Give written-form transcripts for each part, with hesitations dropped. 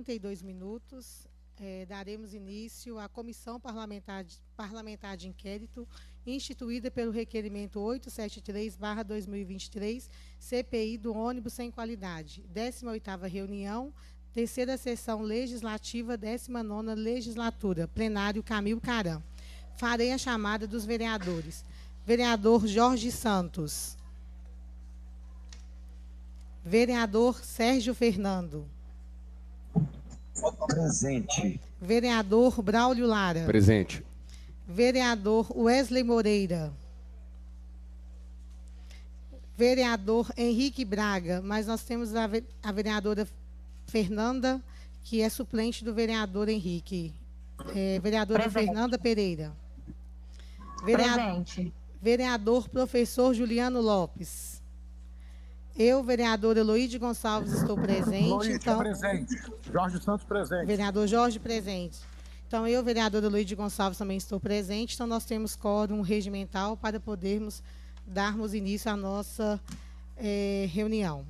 42 minutos. Daremos início à Comissão Parlamentar de Inquérito, instituída pelo requerimento 873/2023, CPI do ônibus sem qualidade, 18ª reunião, terceira sessão legislativa, 19ª legislatura, plenário Camil Caram. Farei a chamada dos vereadores. Vereador Jorge Santos. Vereador Sérgio Fernando. Presente. Vereador Braulio Lara. Presente. Vereador Wesley Moreira. Vereador Henrique Braga, mas nós temos a vereadora Fernanda, que é suplente do vereador Henrique. Vereadora Presente. Fernanda Pereira. Presente. Vereador professor Juliano Lopes. Eu, vereador Eloíde Gonçalves, estou presente. Eloíde, Então, presente. Jorge Santos, presente. vereador Jorge, presente. Então, eu, vereador Eloíde Gonçalves, também estou presente. Então, nós temos quórum regimental para podermos darmos início à nossa reunião.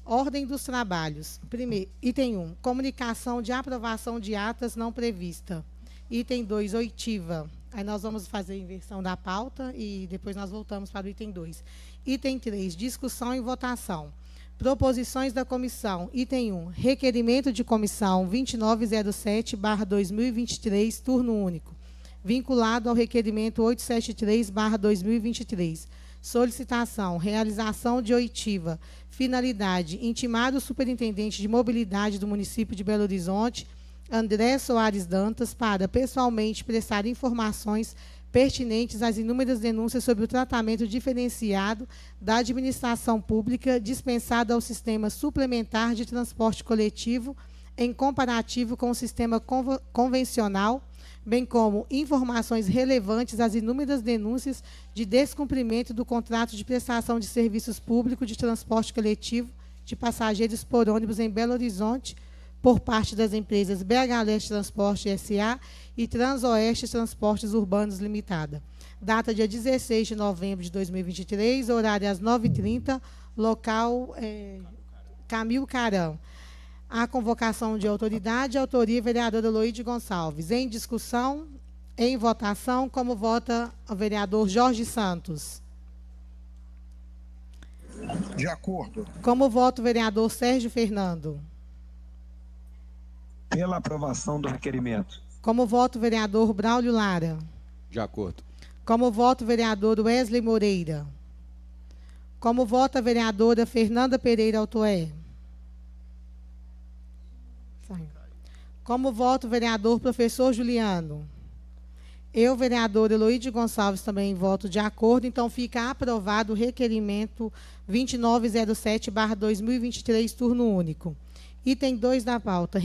Ordem dos trabalhos. Primeiro, item 1, comunicação de aprovação de atas não prevista. Item 2, oitiva. Aí nós vamos fazer a inversão da pauta e depois nós voltamos para o item 2. Item 3, discussão e votação. Proposições da comissão. Item 1, requerimento de comissão 2907/2023, turno único, vinculado ao requerimento 873/2023. Solicitação, realização de oitiva. Finalidade, intimar o superintendente de mobilidade do município de Belo Horizonte, André Soares Dantas, para pessoalmente prestar informações pertinentes às inúmeras denúncias sobre o tratamento diferenciado da administração pública dispensado ao sistema suplementar de transporte coletivo em comparativo com o sistema convencional, bem como informações relevantes às inúmeras denúncias de descumprimento do contrato de prestação de serviços públicos de transporte coletivo de passageiros por ônibus em Belo Horizonte, por parte das empresas BH Leste Transporte S.A. e Transoeste Transportes Urbanos Limitada. Data dia 16 de novembro de 2023, horário às 9h30, local Camil Caram. A convocação de autoridade, autoria vereadora Eloíde Gonçalves. Em discussão, em votação, como vota o vereador Jorge Santos? De acordo. Como vota o vereador Sérgio Fernando? Pela aprovação do requerimento. Como vota o vereador Braulio Lara? De acordo. Como vota o vereador Wesley Moreira? Como vota a vereadora Fernanda Pereira Altoé? Como vota o vereador professor Juliano? Eu, vereador Eloíde Gonçalves, também voto de acordo. Então, fica aprovado o requerimento 2907/2023, turno único. Item 2 da pauta.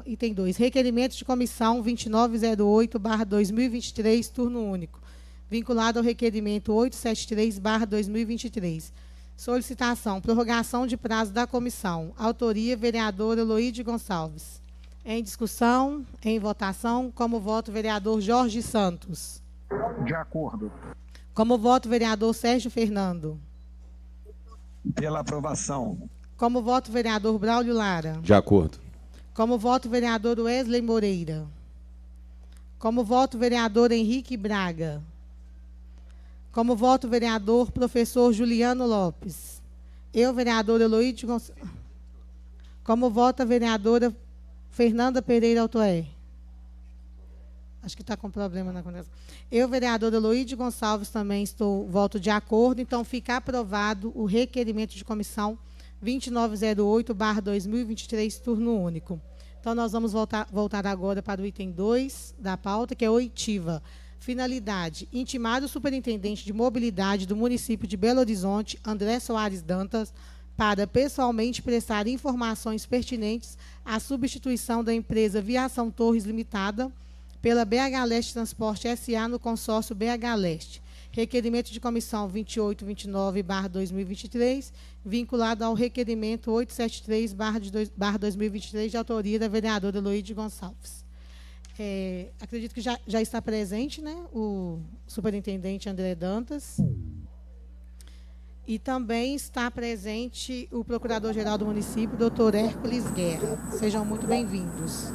Item 2. Requerimento de comissão 2908/2023, turno único, vinculado ao requerimento 873/2023. Solicitação, prorrogação de prazo da comissão. Autoria, vereador Eloíde Gonçalves. Em discussão, em votação, como voto o vereador Jorge Santos? De acordo. Como voto o vereador Sérgio Fernando? Pela aprovação. Como voto o vereador Braulio Lara? De acordo. Como voto o vereador Wesley Moreira? Como voto o vereador Henrique Braga? Como voto o vereador professor Juliano Lopes? Eu, vereador Eloíde Gonçalves. Como vota a vereadora Fernanda Pereira Altoé? Acho que está com problema na conexão. Eu, vereador Eloíde Gonçalves, também voto de acordo. Então, fica aprovado o requerimento de comissão 2908/2023, turno único. Então, nós vamos voltar agora para o item 2 da pauta, que é oitiva. Finalidade, intimar o superintendente de mobilidade do município de Belo Horizonte, André Soares Dantas, para pessoalmente prestar informações pertinentes à substituição da empresa Viação Torres Limitada pela BH Leste Transporte S.A. no consórcio BH Leste. Requerimento de comissão 2829/2023, vinculado ao requerimento 873/2023, de autoria da vereadora Eloíde Gonçalves. Acredito que já está presente, né, o superintendente André Dantas. E também está presente o Procurador-Geral do município, doutor Hércules Guerra. Sejam muito bem-vindos.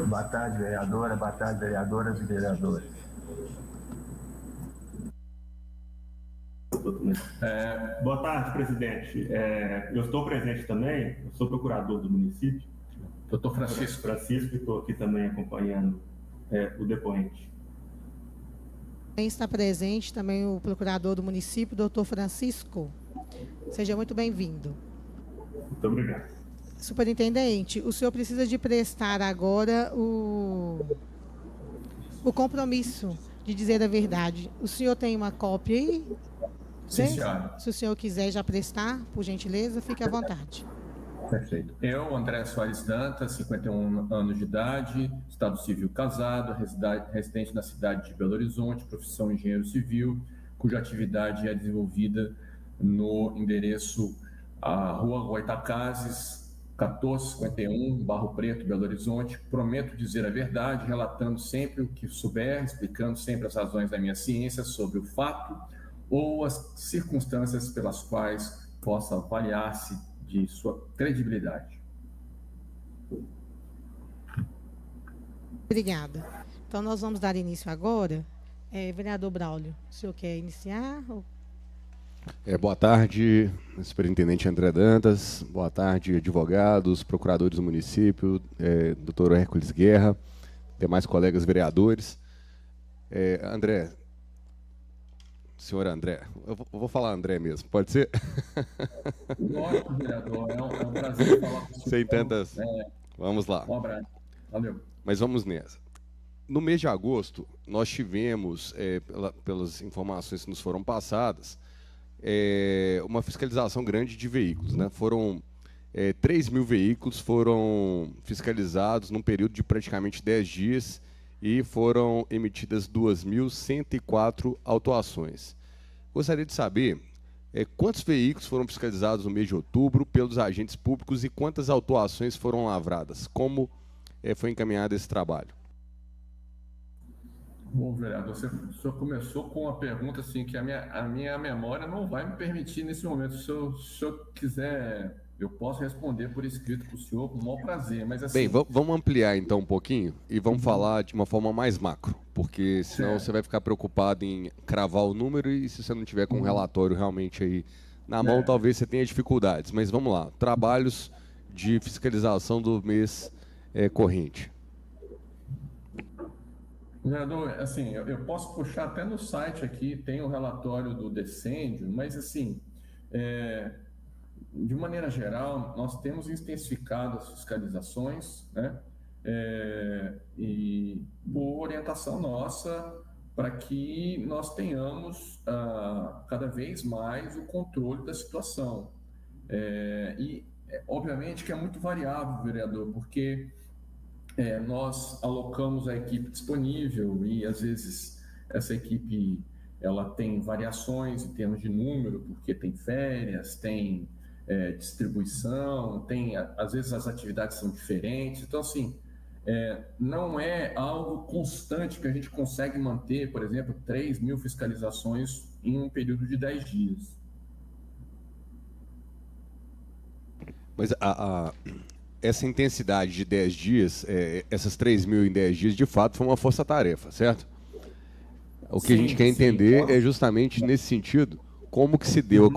Boa tarde, vereadora. Boa tarde, vereadoras e vereadores. Boa tarde, presidente. Eu estou presente também, eu sou procurador do município. Doutor Francisco. Francisco, e estou aqui também acompanhando o depoente. Também está presente também o procurador do município, doutor Francisco. Seja muito bem-vindo. Muito obrigado. Superintendente, o senhor precisa de prestar agora o compromisso de dizer a verdade. O senhor tem uma cópia aí? Sim, senhora. Se o senhor quiser já prestar, por gentileza, fique à vontade. Perfeito. Eu, André Soares Dantas, 51 anos de idade, estado civil casado, residente na cidade de Belo Horizonte, profissão engenheiro civil, cuja atividade é desenvolvida no endereço a Rua Goitacazes, 1451, Barro Preto, Belo Horizonte. Prometo dizer a verdade, relatando sempre o que souber, explicando sempre as razões da minha ciência sobre o fato ou as circunstâncias pelas quais possa avaliar-se de sua credibilidade. Obrigada. Então, nós vamos dar início agora. Vereador Braulio, o senhor quer iniciar? Boa tarde, superintendente André Dantas. Boa tarde, advogados, procuradores do município, doutor Hércules Guerra, demais colegas vereadores. André, senhor André, eu vou falar André mesmo, pode ser? Lógico, vereador, é um prazer falar com o senhor. Sem tantas. Vamos lá. Um abraço. Valeu. Mas vamos nessa. No mês de agosto, nós tivemos, pelas informações que nos foram passadas, uma fiscalização grande de veículos, né? Foram 3 mil veículos foram fiscalizados num período de praticamente 10 dias e foram emitidas 2.104 autuações. Gostaria de saber quantos veículos foram fiscalizados no mês de outubro pelos agentes públicos e quantas autuações foram lavradas. Como foi encaminhado esse trabalho? Bom, vereador, o senhor começou com uma pergunta assim, que a minha memória não vai me permitir nesse momento. Se o senhor quiser, eu posso responder por escrito para o senhor com o maior prazer. Mas, assim... Bem, vamos ampliar então um pouquinho e vamos falar de uma forma mais macro, porque senão Certo. você vai ficar preocupado em cravar o número e se você não tiver com um relatório realmente aí na mão, talvez você tenha dificuldades. Mas vamos lá, trabalhos de fiscalização do mês corrente. Vereador, assim, eu posso puxar até no site aqui, tem o relatório do decêndio, mas assim, de maneira geral, nós temos intensificado as fiscalizações, né? E por orientação nossa, para que nós tenhamos cada vez mais o controle da situação. Obviamente que é muito variável, vereador, porque nós alocamos a equipe disponível e, às vezes, essa equipe ela tem variações em termos de número, porque tem férias, tem distribuição, às vezes as atividades são diferentes. Então, assim, não é algo constante que a gente consegue manter, por exemplo, 3 mil fiscalizações em um período de 10 dias. Mas essa intensidade de 10 dias, essas 3 mil em 10 dias, de fato, foi uma força-tarefa, certo? O que a gente quer entender é justamente nesse sentido, como que se deu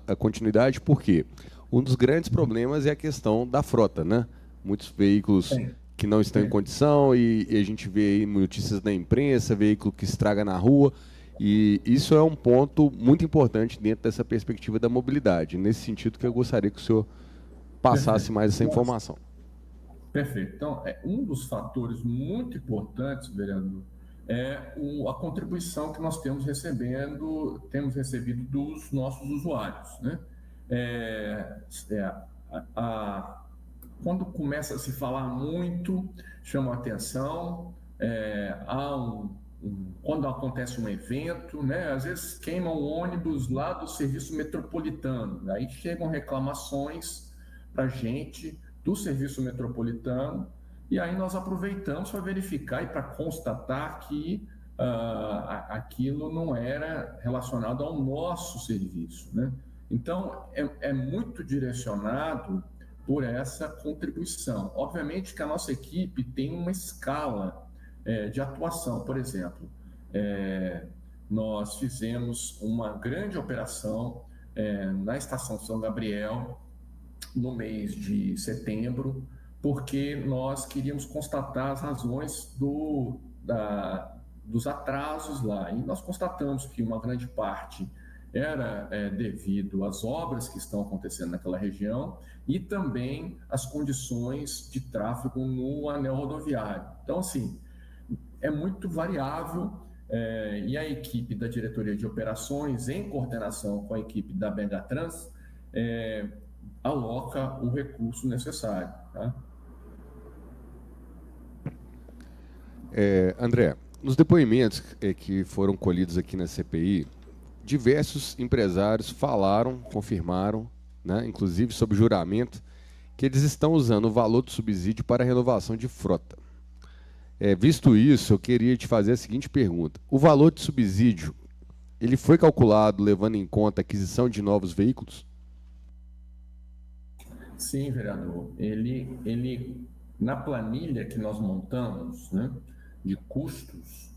a continuidade, porque um dos grandes problemas é a questão da frota, né? Muitos veículos que não estão em condição e a gente vê aí notícias na imprensa, veículo que estraga na rua, e isso é um ponto muito importante dentro dessa perspectiva da mobilidade. Nesse sentido que eu gostaria que o senhor passasse mais essa informação. Perfeito. Então, um dos fatores muito importantes, vereador, a contribuição que nós temos recebido dos nossos usuários, né? Quando começa a se falar muito, chama a atenção, quando acontece um evento, né? Às vezes queimam o ônibus lá do serviço metropolitano, aí chegam reclamações para a gente do serviço metropolitano, e aí nós aproveitamos para verificar e para constatar que aquilo não era relacionado ao nosso serviço, né? Então, é muito direcionado por essa contribuição. Obviamente que a nossa equipe tem uma escala de atuação. Por exemplo, nós fizemos uma grande operação na Estação São Gabriel no mês de setembro, porque nós queríamos constatar as razões dos atrasos lá. E nós constatamos que uma grande parte era devido às obras que estão acontecendo naquela região e também às condições de tráfego no anel rodoviário. Então, assim, é muito variável e a equipe da Diretoria de Operações, em coordenação com a equipe da Bengatrans, aloca o recurso necessário. Tá? André, nos depoimentos que foram colhidos aqui na CPI, diversos empresários falaram, confirmaram, né, inclusive sob juramento, que eles estão usando o valor do subsídio para a renovação de frota. Visto isso, eu queria te fazer a seguinte pergunta. O valor de subsídio, ele foi calculado levando em conta a aquisição de novos veículos? Sim, vereador. Ele na planilha que nós montamos, né, de custos,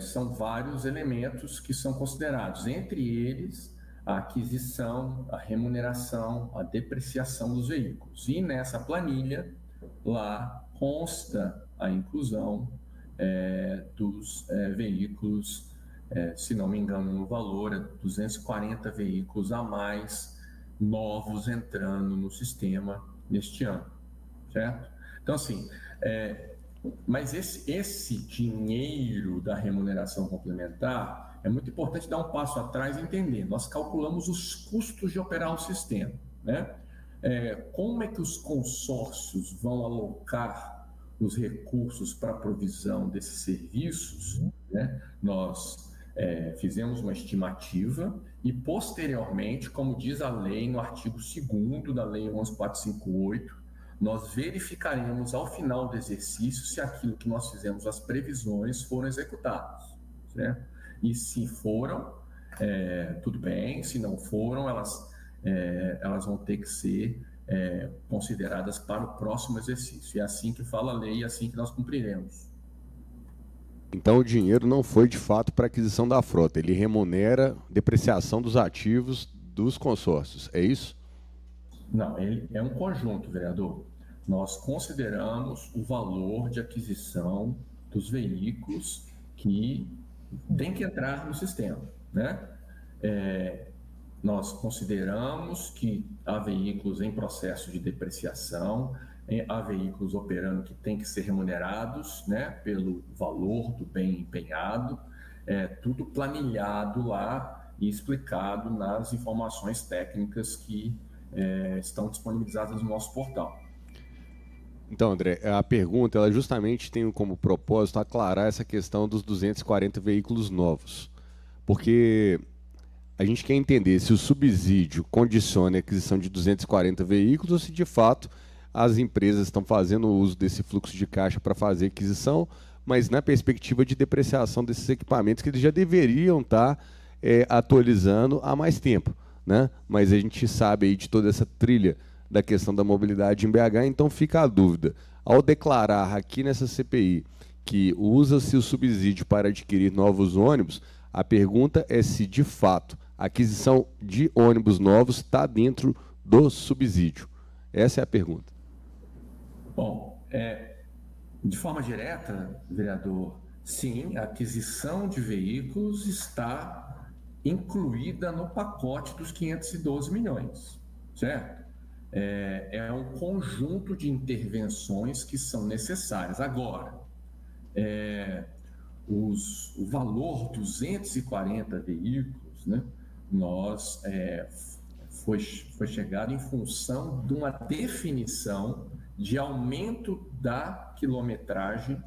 são vários elementos que são considerados, entre eles a aquisição, a remuneração, a depreciação dos veículos. E nessa planilha, lá consta a inclusão dos veículos, se não me engano, no valor é 240 veículos a mais novos entrando no sistema neste ano, certo? Então, assim, mas esse dinheiro da remuneração complementar é muito importante dar um passo atrás e entender. Nós calculamos os custos de operar o sistema, né? Como é que os consórcios vão alocar os recursos para a provisão desses serviços, né? Nós fizemos uma estimativa e, posteriormente, como diz a lei, no artigo 2º da Lei 11.458, nós verificaremos ao final do exercício se aquilo que nós fizemos, as previsões, foram executadas, certo? E se foram, tudo bem, se não foram, elas vão ter que ser consideradas para o próximo exercício. É assim que fala a lei e é assim que nós cumpriremos. Então o dinheiro não foi de fato para a aquisição da frota, ele remunera depreciação dos ativos dos consórcios, é isso? Não, ele é um conjunto, vereador. Nós consideramos o valor de aquisição dos veículos que tem que entrar no sistema, né? Nós consideramos que há veículos em processo de depreciação, há veículos operando que têm que ser remunerados, né, pelo valor do bem empenhado, tudo planilhado lá e explicado nas informações técnicas que estão disponibilizadas no nosso portal. Então, André, a pergunta ela justamente tem como propósito aclarar essa questão dos 240 veículos novos, porque a gente quer entender se o subsídio condiciona a aquisição de 240 veículos ou se, de fato, as empresas estão fazendo uso desse fluxo de caixa para fazer aquisição, mas na perspectiva de depreciação desses equipamentos que eles já deveriam estar atualizando há mais tempo, né? Mas a gente sabe aí de toda essa trilha da questão da mobilidade em BH, então fica a dúvida. Ao declarar aqui nessa CPI que usa-se o subsídio para adquirir novos ônibus, a pergunta é se, de fato, a aquisição de ônibus novos está dentro do subsídio. Essa é a pergunta. Bom, de forma direta, vereador, sim, a aquisição de veículos está incluída no pacote dos 512 milhões, certo? É um conjunto de intervenções que são necessárias. Agora, o valor 240 veículos, né, foi chegado em função de uma definição de aumento da quilometragem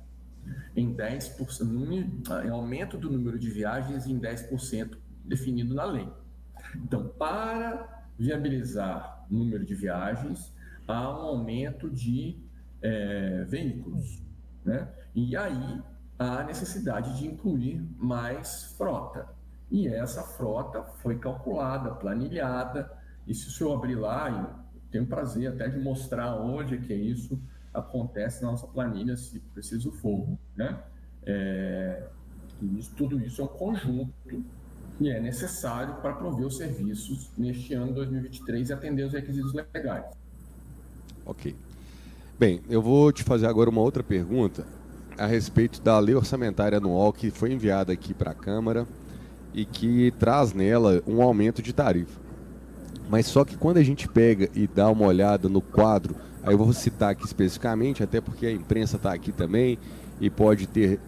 em 10%, aumento do número de viagens em 10% definido na lei. Então, para viabilizar o número de viagens, há um aumento de veículos, né? E aí há a necessidade de incluir mais frota. E essa frota foi calculada, planilhada, e se o senhor abrir lá, eu tenho prazer até de mostrar onde é que isso acontece na nossa planilha, se preciso for, né? Tudo isso é um conjunto que é necessário para prover os serviços neste ano 2023 e atender os requisitos legais. Ok. Bem, eu vou te fazer agora uma outra pergunta a respeito da lei orçamentária anual que foi enviada aqui para a Câmara e que traz nela um aumento de tarifa. Mas só que quando a gente pega e dá uma olhada no quadro, aí eu vou citar aqui especificamente, até porque a imprensa está aqui também e pode ter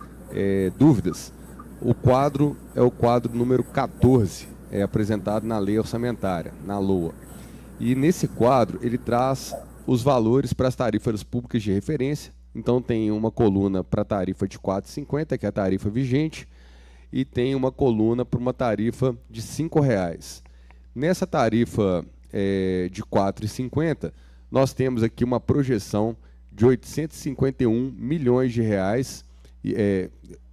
dúvidas. O quadro é o quadro número 14, apresentado na lei orçamentária, na LOA. E nesse quadro ele traz os valores para as tarifas públicas de referência. Então tem uma coluna para a tarifa de R$ 4,50, que é a tarifa vigente, e tem uma coluna para uma tarifa de R$ 5,00. Nessa tarifa de R$ 4,50, nós temos aqui uma projeção de 851 milhões de reais,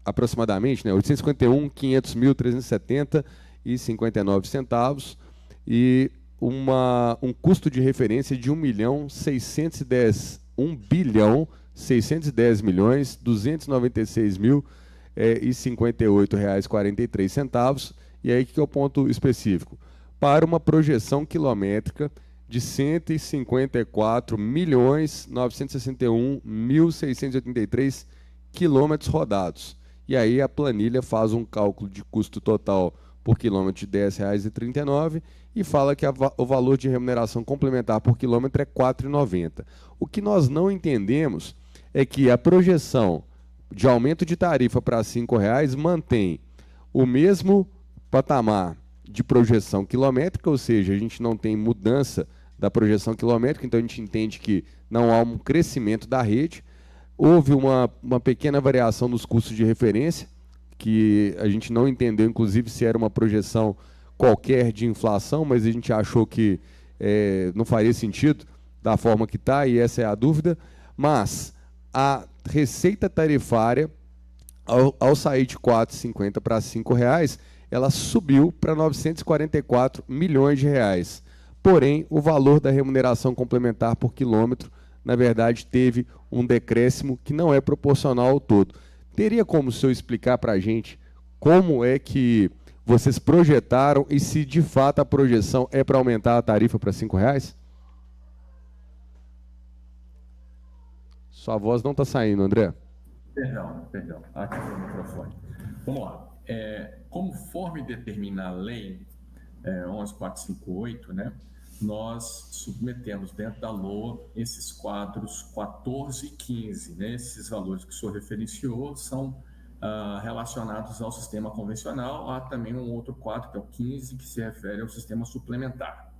aproximadamente, né? 851.500.370,59 centavos e um custo de referência de 1.610.296.258,43 centavos. E aí que é o ponto específico? Para uma projeção quilométrica de 154.961.683 quilômetros rodados. E aí a planilha faz um cálculo de custo total por quilômetro de R$ 10,39 e fala que o valor de remuneração complementar por quilômetro é R$ 4,90. O que nós não entendemos é que a projeção de aumento de tarifa para R$ 5,00 mantém o mesmo patamar de projeção quilométrica, ou seja, a gente não tem mudança da projeção quilométrica, então a gente entende que não há um crescimento da rede. Houve uma pequena variação nos custos de referência, que a gente não entendeu, inclusive, se era uma projeção qualquer de inflação, mas a gente achou que não faria sentido da forma que está, e essa é a dúvida. Mas a receita tarifária, ao sair de R$ 4,50 para R$ 5,00, ela subiu para R$ 944 milhões de reais. Porém, o valor da remuneração complementar por quilômetro, na verdade, teve um decréscimo que não é proporcional ao todo. Teria como o senhor explicar para a gente como é que vocês projetaram e se de fato a projeção é para aumentar a tarifa para R$ 5,00? Sua voz não está saindo, André. Perdão. Aqui foi o microfone. Vamos lá. Conforme determina a lei 11.458, né? Nós submetemos dentro da LOA esses quadros 14 e 15, né? Esses valores que o senhor referenciou são relacionados ao sistema convencional. Há também um outro quadro, que é o 15, que se refere ao sistema suplementar.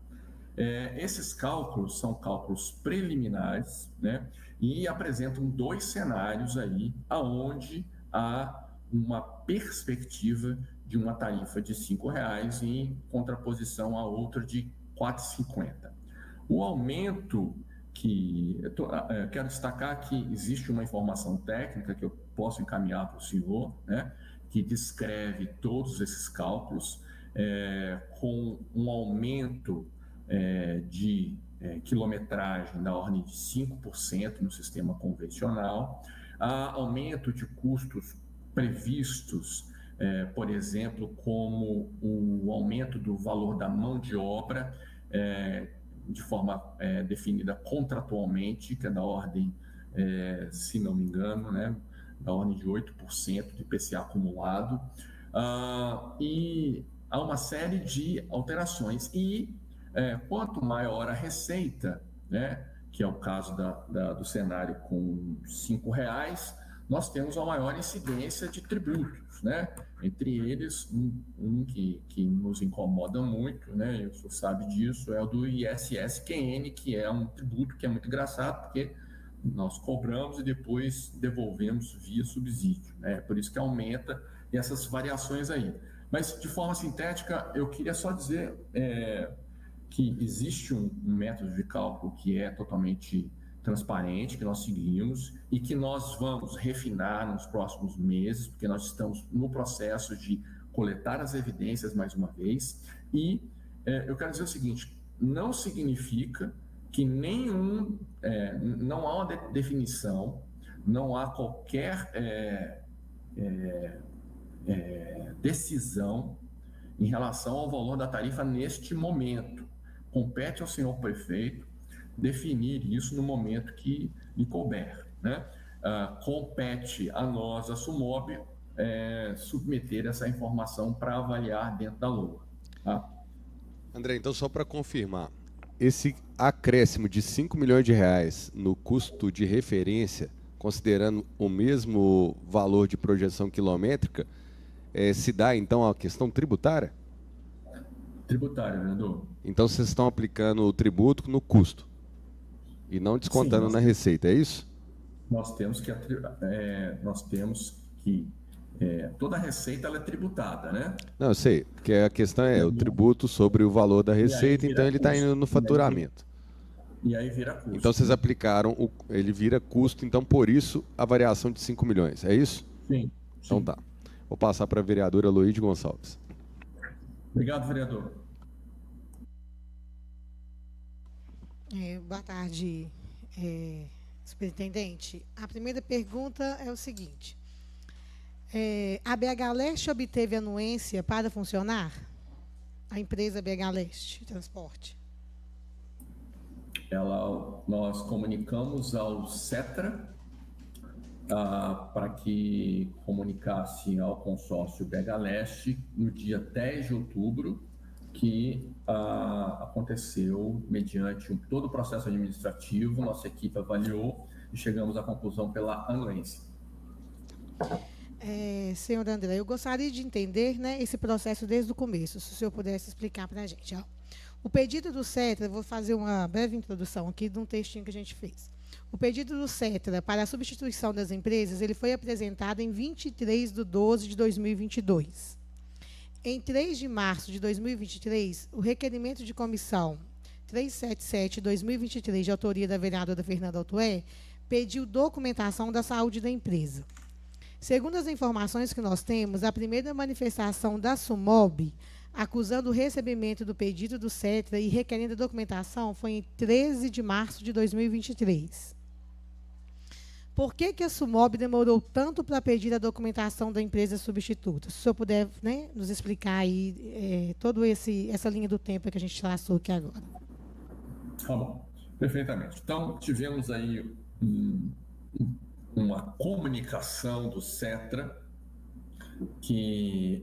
Esses cálculos são cálculos preliminares, né? E apresentam dois cenários aí, aonde há uma perspectiva de uma tarifa de R$ 5,00 em contraposição a outra de R$ 4,50. O aumento que... quero destacar que existe uma informação técnica que eu posso encaminhar para o senhor, né, que descreve todos esses cálculos com um aumento de quilometragem na ordem de 5% no sistema convencional, há aumento de custos previstos, por exemplo, como o aumento do valor da mão de obra, de forma definida contratualmente, que é da ordem, se não me engano, né, da ordem de 8% de IPCA acumulado, e há uma série de alterações. E quanto maior a receita, né, que é o caso do cenário com R$ 5,00, nós temos uma maior incidência de tributos, né? Entre eles, um que nos incomoda muito, né? O senhor sabe disso, é o do ISS-QN, que é um tributo que é muito engraçado, porque nós cobramos e depois devolvemos via subsídio, né? Por isso que aumenta essas variações aí. Mas, de forma sintética, eu queria só dizer que existe um método de cálculo que é totalmente transparente, que nós seguimos e que nós vamos refinar nos próximos meses, porque nós estamos no processo de coletar as evidências mais uma vez, e eu quero dizer o seguinte, não significa que não há uma definição, não há qualquer decisão em relação ao valor da tarifa neste momento. Compete ao senhor prefeito definir isso no momento que lhe couber, né? Compete a nós, a SUMOB, submeter essa informação para avaliar dentro da LOA. Tá? André, então só para confirmar, esse acréscimo de 5 milhões de reais no custo de referência, considerando o mesmo valor de projeção quilométrica, se dá então a questão tributária? Tributária, vereador. Então vocês estão aplicando o tributo no custo e não descontando na receita, é isso? Nós temos que toda a receita ela é tributada, né? Não, eu sei, porque a questão é o tributo sobre o valor da receita, então ele está indo no faturamento. E aí vira custo. Então vocês aplicaram, ele vira custo, então por isso a variação de 5 milhões, é isso? Sim. Então tá. Vou passar para a vereadora Loide Gonçalves. Obrigado, vereador. Boa tarde, superintendente. A primeira pergunta é o seguinte. A BH Leste obteve anuência para funcionar? A empresa BH Leste Transporte. Nós comunicamos ao CETRA para que comunicasse ao consórcio BH Leste no dia 10 de outubro, que aconteceu mediante todo o processo administrativo, nossa equipe avaliou e chegamos à conclusão pela anuência. Senhor André, eu gostaria de entender, né, esse processo desde o começo, se o senhor pudesse explicar para a gente. Ó. O pedido do CETRA, vou fazer uma breve introdução aqui de um textinho que a gente fez. O pedido do CETRA para a substituição das empresas, ele foi apresentado em 23 de 12 de 2022. Em 3 de março de 2023, o requerimento de comissão 377/2023, de autoria da vereadora Fernanda Altué, pediu documentação da saúde da empresa. Segundo as informações que nós temos, a primeira manifestação da SUMOB, acusando o recebimento do pedido do CETRA e requerendo a documentação, foi em 13 de março de 2023. Por que a SUMOB demorou tanto para pedir a documentação da empresa substituta? Se o senhor puder, né, nos explicar aí toda essa linha do tempo que a gente traçou aqui agora. Tá bom, perfeitamente. Então, tivemos aí uma comunicação do CETRA que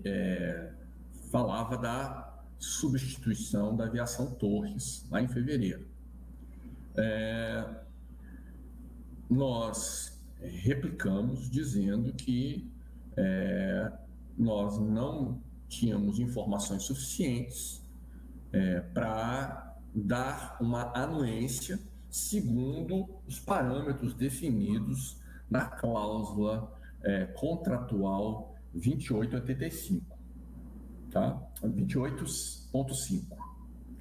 falava da substituição da Aviação Torres, lá em fevereiro. Nós replicamos dizendo que nós não tínhamos informações suficientes para dar uma anuência segundo os parâmetros definidos na cláusula contratual 2885, tá? 28.5,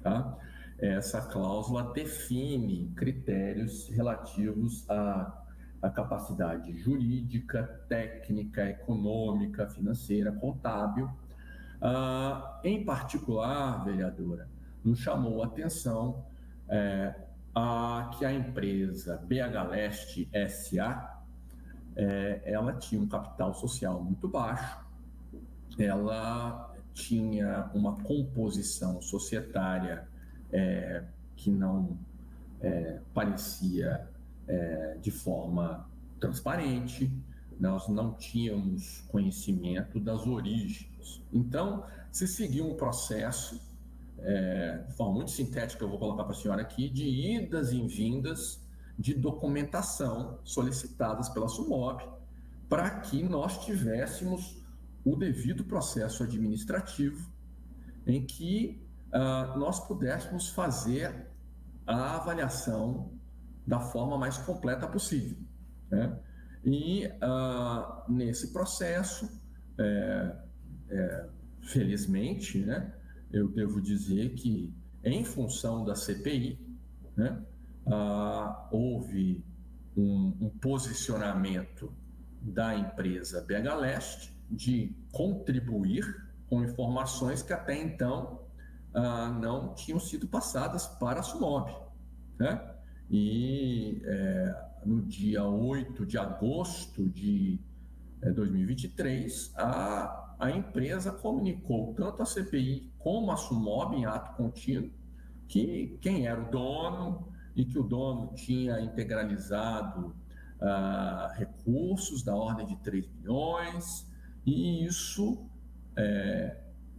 tá? Essa cláusula define critérios relativos à capacidade jurídica, técnica, econômica, financeira, contábil. Em particular, vereadora, nos chamou a atenção que a empresa BH Leste SA, ela tinha um capital social muito baixo, ela tinha uma composição societária que não parecia de forma transparente, nós não tínhamos conhecimento das origens. Então, se seguiu um processo, de forma muito sintética, eu vou colocar para a senhora aqui, de idas e vindas de documentação solicitadas pela SUMOB, para que nós tivéssemos o devido processo administrativo em que nós pudéssemos fazer a avaliação da forma mais completa possível, né? E nesse processo, felizmente, né, eu devo dizer que, em função da CPI, né, houve um posicionamento da empresa BH Leste de contribuir com informações que até então não tinham sido passadas para a SUMOB, né? E no dia 8 de agosto de 2023, a empresa comunicou tanto a CPI como a SUMOB em ato contínuo que quem era o dono e que o dono tinha integralizado recursos da ordem de 3 bilhões, e isso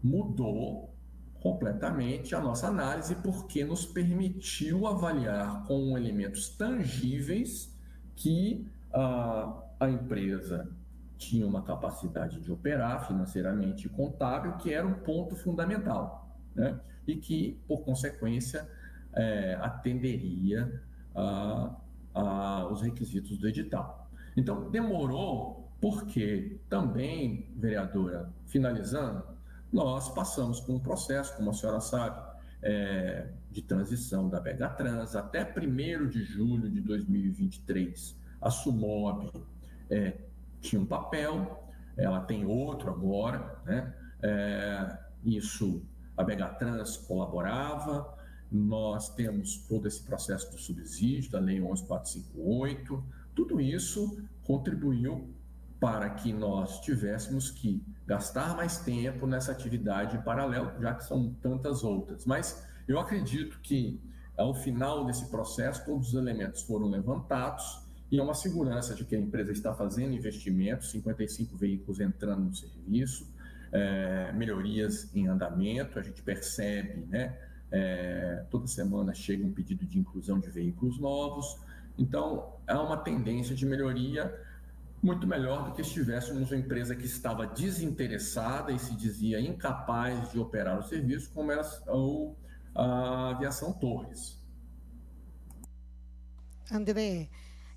mudou completamente a nossa análise, porque nos permitiu avaliar com elementos tangíveis que a empresa tinha uma capacidade de operar financeiramente e contábil, que era um ponto fundamental, né? E que, por consequência, atenderia aos requisitos do edital. Então, demorou porque também, vereadora, finalizando, nós passamos por um processo, como a senhora sabe, de transição da Begatrans. Até 1º de julho de 2023, a SUMOB tinha um papel, ela tem outro agora, né? A Begatrans colaborava, nós temos todo esse processo do subsídio, da Lei 11.458, tudo isso contribuiu para que nós tivéssemos que gastar mais tempo nessa atividade em paralelo, já que são tantas outras. Mas eu acredito que, ao final desse processo, todos os elementos foram levantados e é uma segurança de que a empresa está fazendo investimentos, 55 veículos entrando no serviço, melhorias em andamento, a gente percebe, né? Toda semana chega um pedido de inclusão de veículos novos, então há uma tendência de melhoria muito melhor do que se tivéssemos uma empresa que estava desinteressada e se dizia incapaz de operar o serviço, como era a Aviação Torres. André,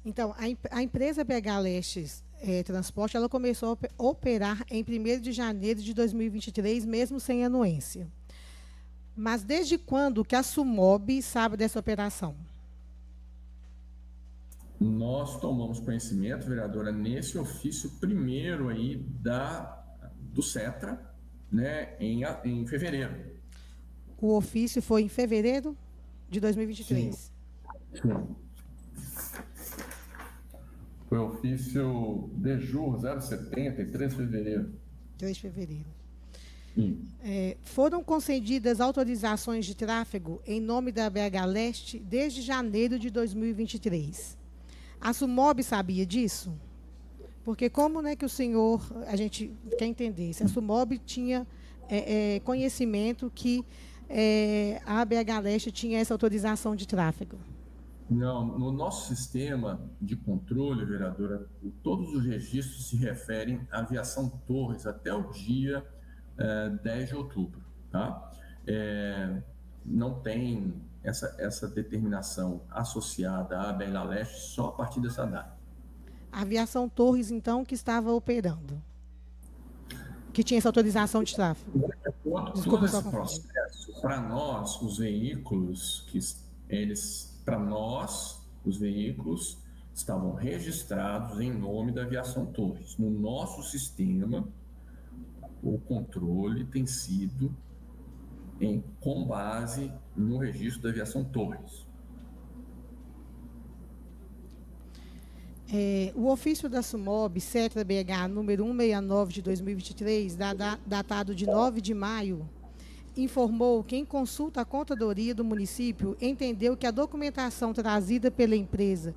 então, a empresa BH Leste Transporte, ela começou a operar em 1º de janeiro de 2023, mesmo sem anuência. Mas desde quando que a SUMOB sabe dessa operação? Nós tomamos conhecimento, vereadora, nesse ofício primeiro aí do CETRA, né, em fevereiro. O ofício foi em fevereiro de 2023? Sim. Foi o ofício DEJUR 070, em 3 de fevereiro. 3 de fevereiro. Sim. Foram concedidas autorizações de tráfego em nome da BH Leste desde janeiro de 2023. A SUMOB sabia disso? Porque como, né, que o senhor, a gente quer entender, se a SUMOB tinha conhecimento que a BH Leste tinha essa autorização de tráfego? Não, no nosso sistema de controle, vereadora, todos os registros se referem à Aviação Torres até o dia 10 de outubro, tá? Não tem essa determinação associada à BH Leste só a partir dessa data. A Aviação Torres, então, que estava operando, que tinha essa autorização de tráfego. Todo esse processo, para nós, os veículos, os veículos estavam registrados em nome da Aviação Torres. No nosso sistema, o controle tem sido com base no registro da Aviação Torres. O ofício da SUMOB, CETRA BH, número 169 de 2023, datado de 9 de maio, informou que, em consulta à contadoria do município, entendeu que a documentação trazida pela empresa,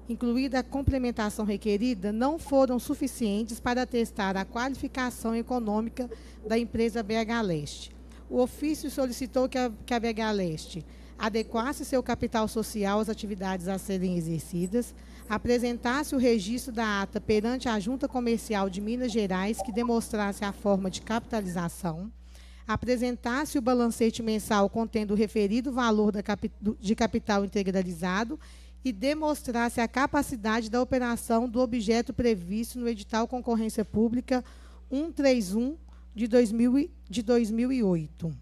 incluída a complementação requerida, não foram suficientes para atestar a qualificação econômica da empresa BH Leste. O ofício solicitou que a BH Leste adequasse seu capital social às atividades a serem exercidas, apresentasse o registro da ata perante a Junta Comercial de Minas Gerais que demonstrasse a forma de capitalização, apresentasse o balancete mensal contendo o referido valor de capital integralizado e demonstrasse a capacidade da operação do objeto previsto no edital Concorrência Pública 131 de 2008.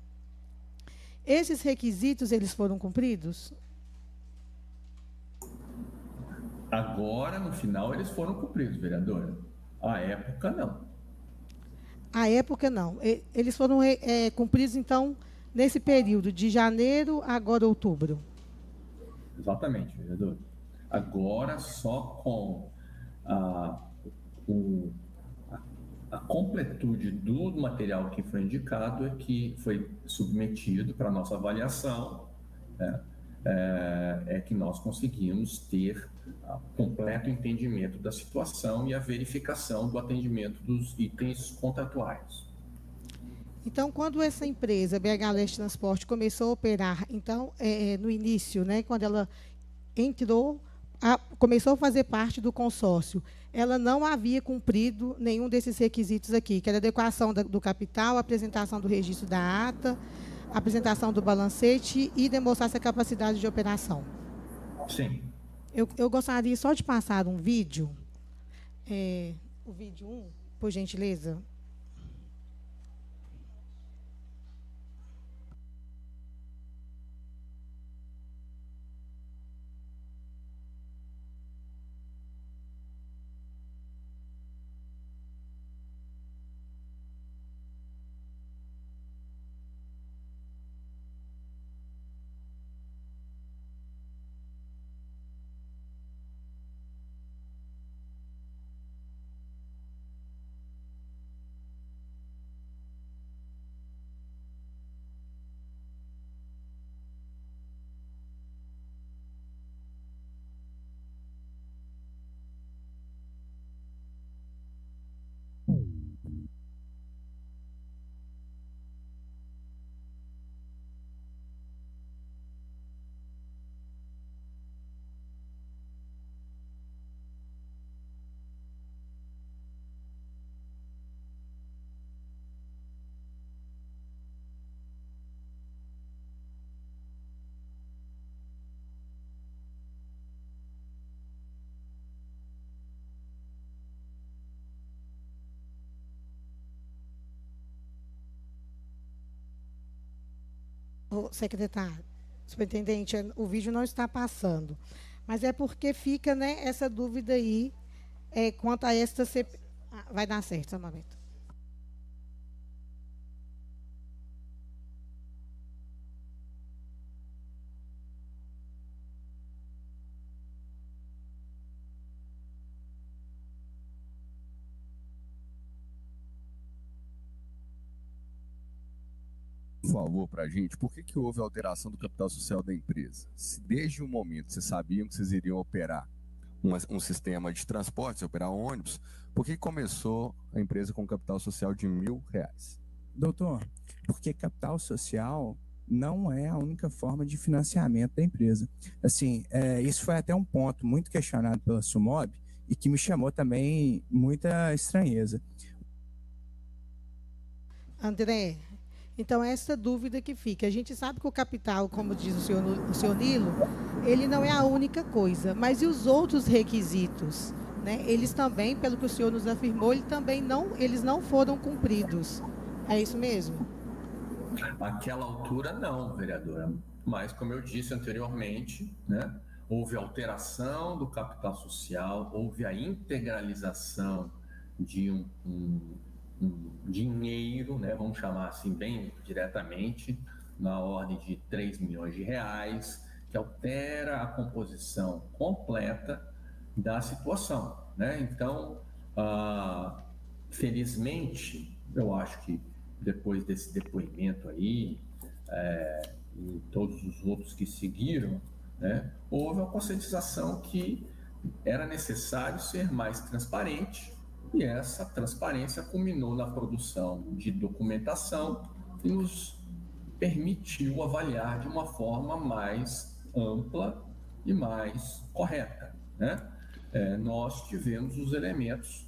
Esses requisitos, eles foram cumpridos? Agora, no final, eles foram cumpridos, vereadora. À época, não. À época, não. Eles foram cumpridos, então, nesse período de janeiro agora outubro. Exatamente, vereador. Agora, só com a completude do material que foi indicado é que foi submetido para nossa avaliação, né? É que nós conseguimos ter completo entendimento da situação e a verificação do atendimento dos itens contratuais. Então, quando essa empresa, BH Leste Transporte, começou a operar, então, no início, né, quando ela entrou, começou a fazer parte do consórcio, ela não havia cumprido nenhum desses requisitos aqui, que era a adequação do capital, a apresentação do registro da ata, a apresentação do balancete e demonstrar essa capacidade de operação. Sim. Eu gostaria só de passar um vídeo, o vídeo 1, por gentileza. Secretário, superintendente, o vídeo não está passando, mas é porque fica, né, essa dúvida aí quanto a esta CP... vai dar certo, só um momento. Por favor, para a gente, por que houve alteração do capital social da empresa? Se desde o momento vocês sabiam que vocês iriam operar um sistema de transporte, operar ônibus, por que começou a empresa com capital social de R$1.000? Doutor, porque capital social não é a única forma de financiamento da empresa. Assim, isso foi até um ponto muito questionado pela Sumob e que me chamou também muita estranheza. André, então essa dúvida que fica, a gente sabe que o capital, como diz o senhor Nilo, ele não é a única coisa, mas e os outros requisitos? Né? Eles também, pelo que o senhor nos afirmou, eles não foram cumpridos. É isso mesmo? Àquela altura, não, vereadora. Mas, como eu disse anteriormente, né, houve alteração do capital social, houve a integralização de um dinheiro, né, vamos chamar assim bem diretamente, na ordem de R$3 milhões, que altera a composição completa da situação, né? Então, felizmente, eu acho que depois desse depoimento aí, e todos os outros que seguiram, né, houve uma conscientização que era necessário ser mais transparente, e essa transparência culminou na produção de documentação que nos permitiu avaliar de uma forma mais ampla e mais correta, né? Nós tivemos os elementos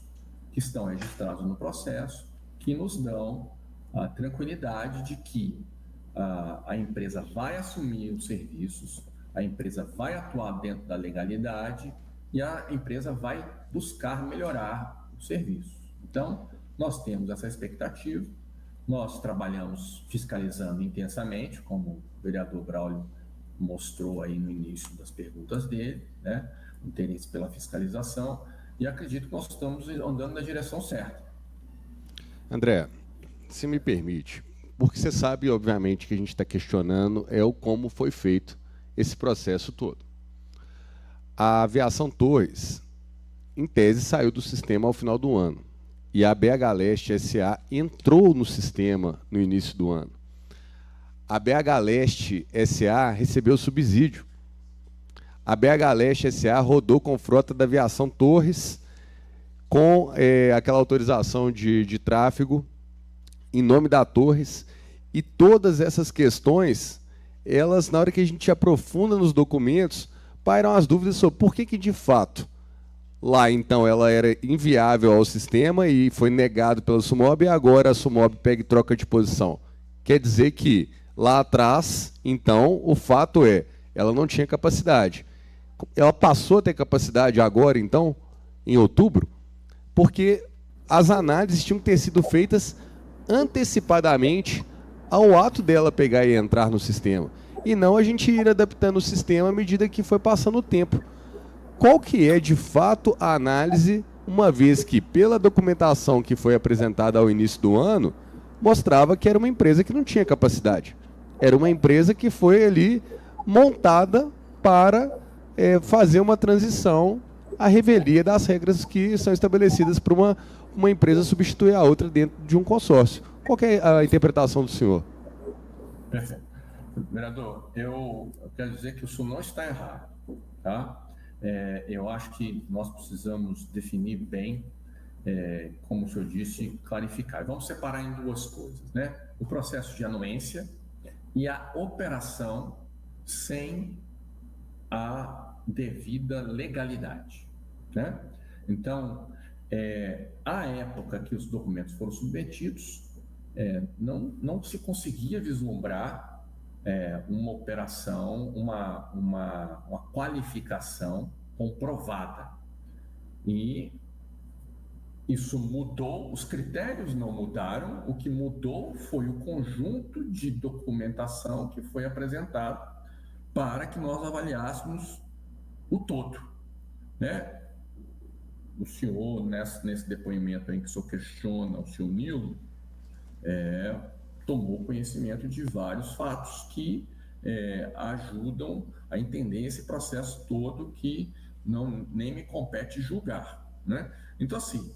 que estão registrados no processo que nos dão a tranquilidade de que a empresa vai assumir os serviços, a empresa vai atuar dentro da legalidade e a empresa vai buscar melhorar os serviços. Então, nós temos essa expectativa, nós trabalhamos fiscalizando intensamente, como o vereador Braulio mostrou aí no início das perguntas dele, né, o interesse pela fiscalização, e acredito que nós estamos andando na direção certa. André, se me permite, porque você sabe, obviamente, que a gente está questionando é o como foi feito esse processo todo. A Aviação Torres, em tese, saiu do sistema ao final do ano. E a BH Leste SA entrou no sistema no início do ano. A BH Leste SA recebeu subsídio. A BH Leste SA rodou com frota da Aviação Torres, com aquela autorização de tráfego em nome da Torres. E todas essas questões, elas, na hora que a gente aprofunda nos documentos, pairam as dúvidas sobre por que de fato, lá então ela era inviável ao sistema e foi negado pela Sumob, e agora a Sumob pega e troca de posição. Quer dizer que lá atrás, então, o fato é, ela não tinha capacidade. Ela passou a ter capacidade agora, então, em outubro, porque as análises tinham que ter sido feitas antecipadamente ao ato dela pegar e entrar no sistema. E não a gente ir adaptando o sistema à medida que foi passando o tempo. Qual que é, de fato, a análise, uma vez que, pela documentação que foi apresentada ao início do ano, mostrava que era uma empresa que não tinha capacidade. Era uma empresa que foi ali montada para fazer uma transição à revelia das regras que são estabelecidas para uma empresa substituir a outra dentro de um consórcio. Qual que é a interpretação do senhor? Perfeito. Vereador, eu quero dizer que isso não está errado, tá? Eu acho que nós precisamos definir bem, como o senhor disse, clarificar. Vamos separar em duas coisas, né? O processo de anuência e a operação sem a devida legalidade, né? Então, à época que os documentos foram submetidos, não se conseguia vislumbrar uma operação, uma qualificação comprovada. E isso mudou, os critérios não mudaram, o que mudou foi o conjunto de documentação que foi apresentado para que nós avaliássemos o todo, né? O senhor, nesse depoimento em que o senhor questiona o senhor Nilo, tomou conhecimento de vários fatos que ajudam a entender esse processo todo que nem me compete julgar, né? Então, assim,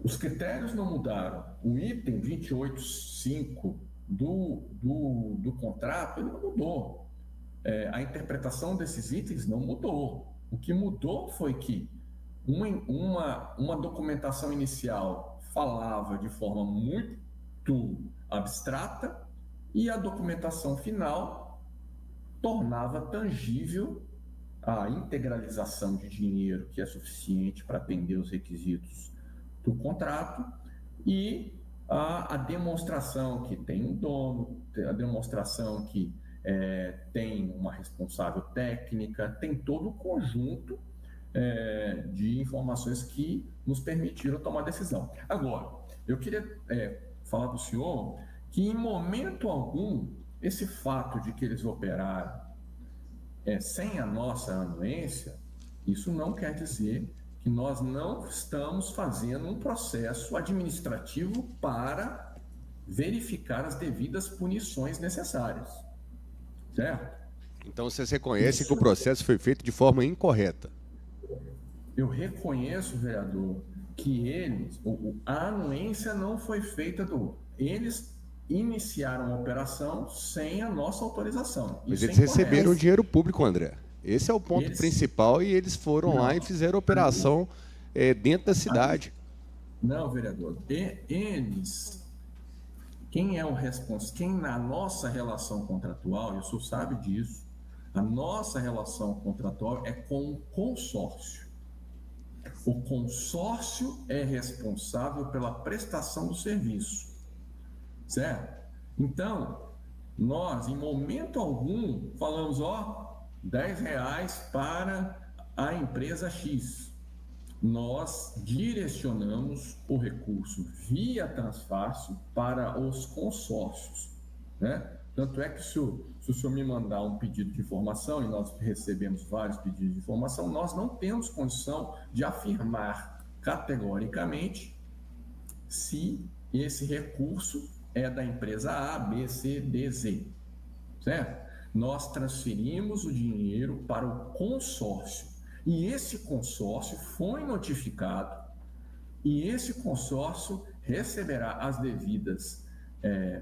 os critérios não mudaram. O item 28.5 do contrato, ele não mudou. A interpretação desses itens não mudou. O que mudou foi que uma documentação inicial falava de forma muito abstrata e a documentação final tornava tangível a integralização de dinheiro que é suficiente para atender os requisitos do contrato e a demonstração que tem um dono, a demonstração que tem uma responsável técnica, tem todo o conjunto de informações que nos permitiram tomar decisão. Agora, eu queria falar para o senhor que, em momento algum, esse fato de que eles operaram sem a nossa anuência, isso não quer dizer que nós não estamos fazendo um processo administrativo para verificar as devidas punições necessárias. Certo? Então, você reconhece que o processo foi feito de forma incorreta? Eu reconheço, vereador, que a anuência não foi feita eles iniciaram a operação sem a nossa autorização. Mas eles receberam dinheiro público, André. Esse é o ponto principal, e eles foram lá e fizeram a operação dentro da cidade. Não, vereador. Quem é o responsável? Quem na nossa relação contratual, e o senhor sabe disso, a nossa relação contratual é com o consórcio. O consórcio é responsável pela prestação do serviço, certo? Então, nós, em momento algum, falamos, R$10 para a empresa X. Nós direcionamos o recurso via Transfácil para os consórcios, né? Tanto é que se o senhor me mandar um pedido de informação, e nós recebemos vários pedidos de informação, nós não temos condição de afirmar categoricamente se esse recurso é da empresa A, B, C, D, Z, certo? Nós transferimos o dinheiro para o consórcio e esse consórcio foi notificado e esse consórcio receberá as devidas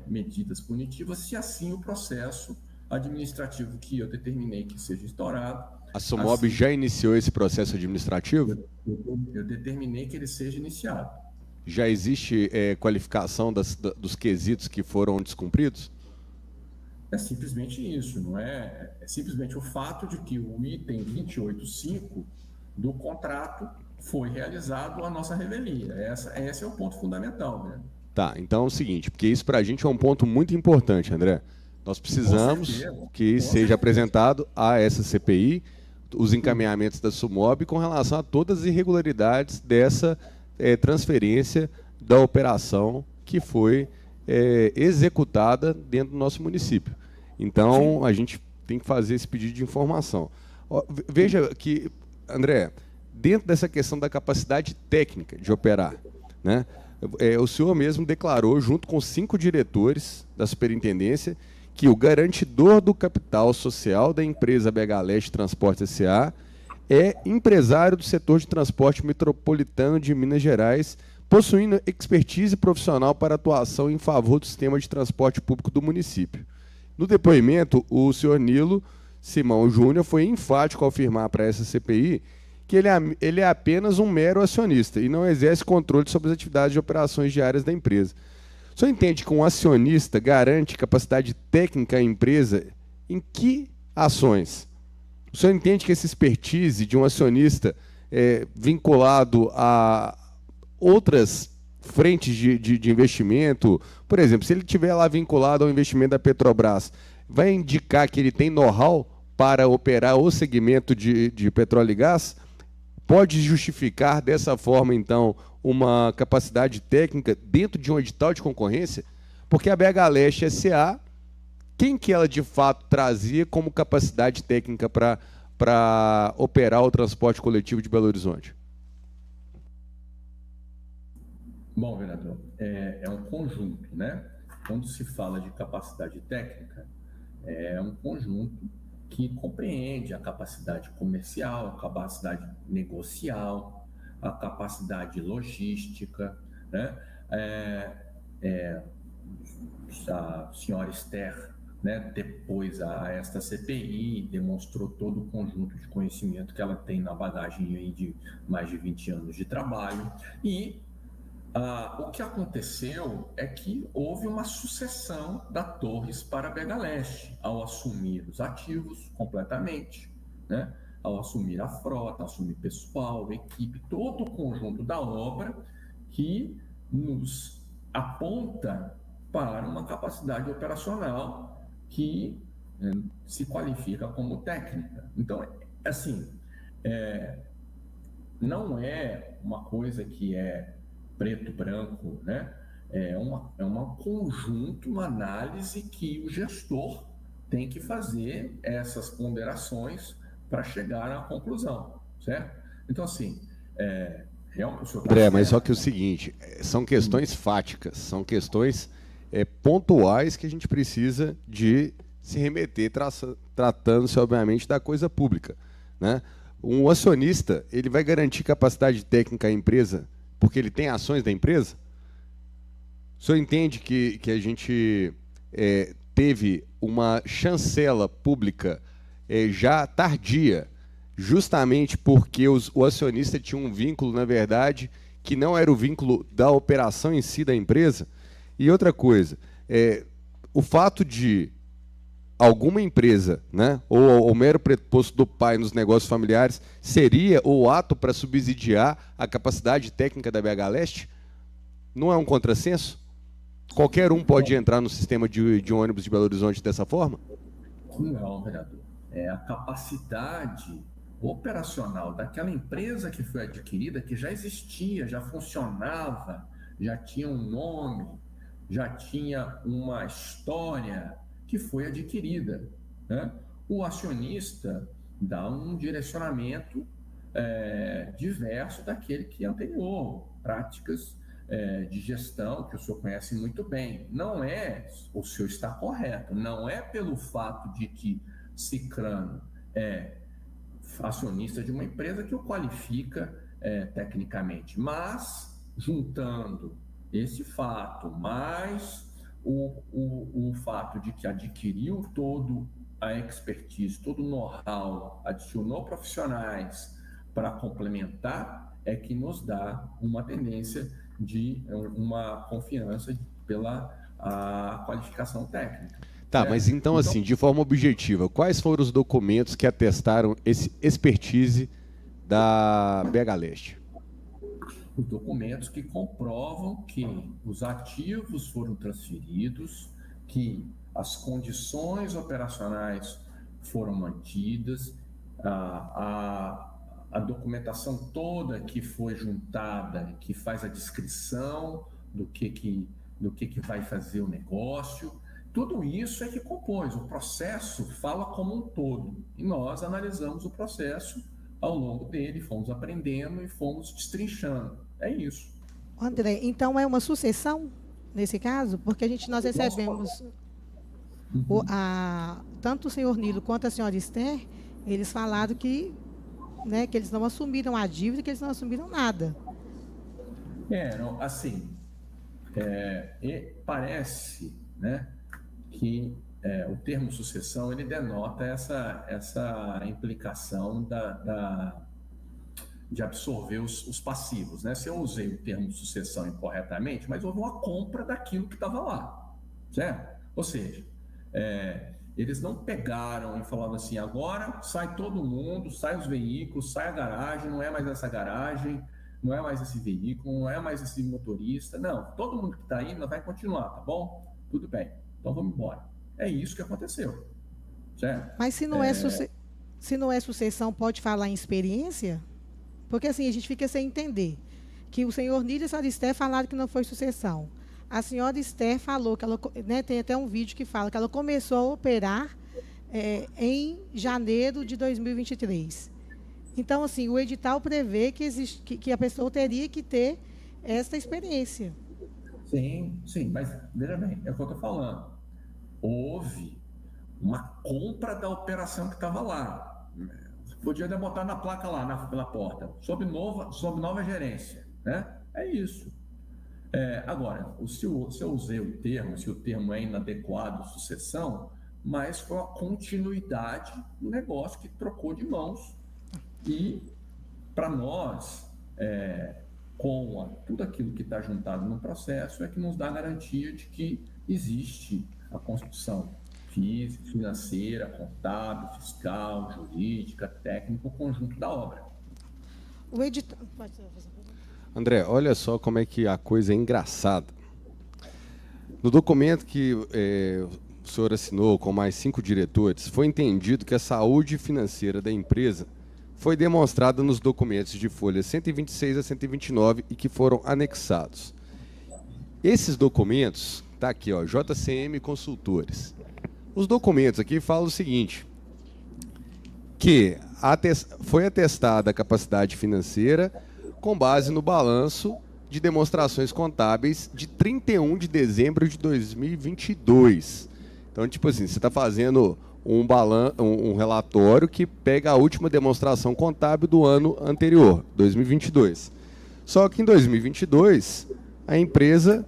medidas punitivas se assim o processo administrativo que eu determinei que seja instaurado. A SUMOB já iniciou esse processo administrativo? Eu determinei que ele seja iniciado. Já existe qualificação dos quesitos que foram descumpridos? É simplesmente isso, não é? É simplesmente o fato de que o item 28.5 do contrato foi realizado a nossa revelia. Esse é o ponto fundamental, né? Tá, então é o seguinte, porque isso para a gente é um ponto muito importante, André. Nós precisamos que seja apresentado a essa CPI os encaminhamentos da SUMOB com relação a todas as irregularidades dessa transferência da operação que foi executada dentro do nosso município. Então, a gente tem que fazer esse pedido de informação. Veja que, André, dentro dessa questão da capacidade técnica de operar, né, o senhor mesmo declarou, junto com 5 diretores da superintendência, que o garantidor do capital social da empresa BH Leste Transportes S.A. é empresário do setor de transporte metropolitano de Minas Gerais, possuindo expertise profissional para atuação em favor do sistema de transporte público do município. No depoimento, o senhor Nilo Simão Júnior foi enfático ao afirmar para essa CPI que ele é apenas um mero acionista e não exerce controle sobre as atividades de operações diárias da empresa. O senhor entende que um acionista garante capacidade técnica à empresa em que ações? O senhor entende que essa expertise de um acionista vinculado a outras frentes de investimento, por exemplo, se ele estiver lá vinculado ao investimento da Petrobras, vai indicar que ele tem know-how para operar o segmento de petróleo e gás? Pode justificar dessa forma, então, uma capacidade técnica dentro de um edital de concorrência? Porque a BH Leste S.A., quem que ela de fato trazia como capacidade técnica para operar o transporte coletivo de Belo Horizonte? Bom, vereador, é um conjunto, né? Quando se fala de capacidade técnica, é um conjunto que compreende a capacidade comercial, a capacidade negocial, a capacidade logística, né? A senhora Esther, né, depois a esta CPI, demonstrou todo o conjunto de conhecimento que ela tem na bagagem aí de mais de 20 anos de trabalho. E o que aconteceu é que houve uma sucessão da Torres para a BH Leste, ao assumir os ativos completamente, né? Ao assumir a frota, assumir pessoal, equipe, todo o conjunto da obra que nos aponta para uma capacidade operacional que se qualifica como técnica. Então, assim, não é uma coisa que é preto, branco, né? É uma conjunto, uma análise que o gestor tem que fazer essas ponderações para chegar à conclusão, certo? Então, assim, realmente... André, mas só que é o seguinte, são questões fáticas, são questões pontuais que a gente precisa de se remeter, tratando-se, obviamente, da coisa pública, né? Um acionista, ele vai garantir capacidade técnica à empresa porque ele tem ações da empresa? O senhor entende que a gente teve uma chancela pública já tardia, justamente porque o acionista tinha um vínculo, na verdade, que não era o vínculo da operação em si da empresa? E outra coisa, o fato de alguma empresa, né, ou o mero pressuposto do pai nos negócios familiares, seria o ato para subsidiar a capacidade técnica da BH Leste? Não é um contrassenso? Qualquer um pode entrar no sistema de ônibus de Belo Horizonte dessa forma? Não, vereador. É a capacidade operacional daquela empresa que foi adquirida, que já existia, já funcionava, já tinha um nome, já tinha uma história, que foi adquirida, né? O acionista dá um direcionamento diverso daquele que é anterior, práticas de gestão, que o senhor conhece muito bem. Não é, o senhor está correto, não é pelo fato de que Cicrano é acionista de uma empresa que o qualifica tecnicamente, mas juntando esse fato, mais o fato de que adquiriu todo a expertise, todo o know-how, adicionou profissionais para complementar, é que nos dá uma tendência de uma confiança pela a qualificação técnica. Tá, mas então, assim, de forma objetiva, quais foram os documentos que atestaram esse expertise da BH Leste? Os documentos que comprovam que os ativos foram transferidos, que as condições operacionais foram mantidas, a documentação toda que foi juntada, que faz a descrição do que vai fazer o negócio, tudo isso é que compôs. O processo fala como um todo. E nós analisamos o processo ao longo dele, fomos aprendendo e fomos destrinchando. É isso. André, então é uma sucessão nesse caso? Porque nós recebemos tanto o senhor Nilo quanto a senhora Esther, eles falaram que eles não assumiram a dívida, que eles não assumiram nada. Não, assim, parece, que o termo sucessão ele denota essa implicação de absorver os passivos, Se eu usei o termo sucessão incorretamente, mas houve uma compra daquilo que estava lá, certo? Ou seja, eles não pegaram e falaram assim, agora sai todo mundo, sai os veículos, sai a garagem, não é mais essa garagem, não é mais esse veículo, não é mais esse motorista, não, todo mundo que está aí vai continuar, tá bom? Tudo bem, então vamos embora. É isso que aconteceu, certo? Mas se não é sucessão, pode falar em experiência? Porque assim, a gente fica sem entender. Que o senhor Nilo e a senhora Esther falaram que não foi sucessão. A senhora Esther falou que ela, tem até um vídeo que fala que ela começou a operar em janeiro de 2023. Então, assim, o edital prevê que a pessoa teria que ter essa experiência. Sim, mas veja bem, é o que eu estou falando. Houve uma compra da operação que estava lá. Podia botar na placa lá, na porta, sob nova gerência, É isso. Agora, se eu usei o termo, se o termo é inadequado, sucessão, mas foi uma continuidade do negócio que trocou de mãos. E, para nós, com tudo aquilo que está juntado no processo, é que nos dá a garantia de que existe a construção física, financeira, contábil, fiscal, jurídica, técnica, o conjunto da obra. O edital... André, olha só como é que a coisa é engraçada. No documento que o senhor assinou com mais 5 diretores, foi entendido que a saúde financeira da empresa foi demonstrada nos documentos de folhas 126 a 129 e que foram anexados. Esses documentos, está aqui, JCM Consultores. Os documentos aqui falam o seguinte, que foi atestada a capacidade financeira com base no balanço de demonstrações contábeis de 31 de dezembro de 2022. Então, tipo assim, você está fazendo um relatório que pega a última demonstração contábil do ano anterior, 2022. Só que em 2022, a empresa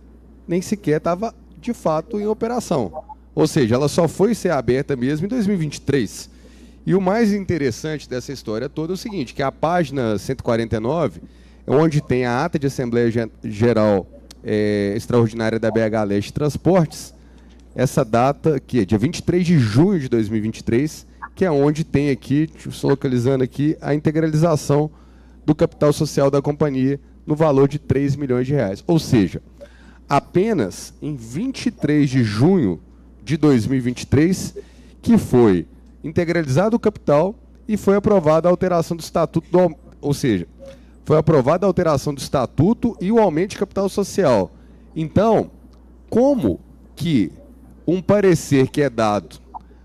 nem sequer estava, de fato, em operação. Ou seja, ela só foi ser aberta mesmo em 2023. E o mais interessante dessa história toda é o seguinte, que a página 149 é onde tem a ata de Assembleia Geral Extraordinária da BH Leste Transportes, essa data que é dia 23 de junho de 2023, que é onde tem aqui, estou localizando aqui, a integralização do capital social da companhia no valor de 3 milhões de reais. Ou seja, apenas em 23 de junho de 2023, que foi integralizado o capital e foi aprovada a alteração do estatuto, ou seja, foi aprovada a alteração do estatuto e o aumento de capital social. Então, como que um parecer que é dado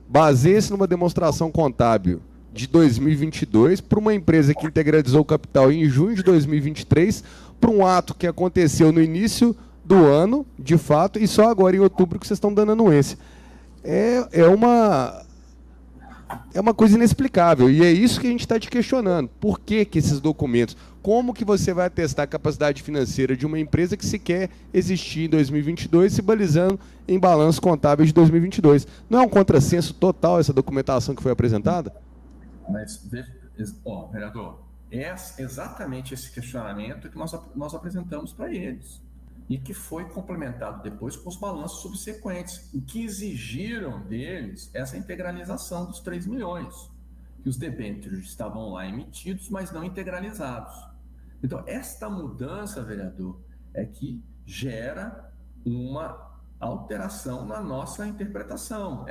baseia-se numa demonstração contábil de 2022 para uma empresa que integralizou o capital em junho de 2023 para um ato que aconteceu no início do ano, de fato, e só agora em outubro que vocês estão dando anuência. É uma coisa inexplicável, e é isso que a gente está te questionando. Por que esses documentos? Como que você vai atestar a capacidade financeira de uma empresa que sequer existia em 2022, se balizando em balanço contábil de 2022? Não é um contrassenso total essa documentação que foi apresentada? Mas, vereador, é exatamente esse questionamento que nós apresentamos para eles e que foi complementado depois com os balanços subsequentes, o que exigiram deles essa integralização dos 3 milhões, que os debêntures estavam lá emitidos, mas não integralizados. Então, esta mudança, vereador, é que gera uma alteração na nossa interpretação.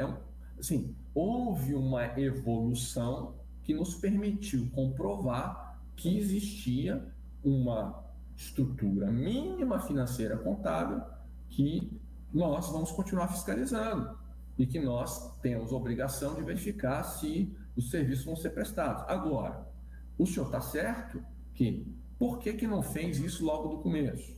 Assim, houve uma evolução que nos permitiu comprovar que existia uma estrutura mínima financeira contábil que nós vamos continuar fiscalizando e que nós temos a obrigação de verificar se os serviços vão ser prestados. Agora, o senhor está certo que por que não fez isso logo do começo?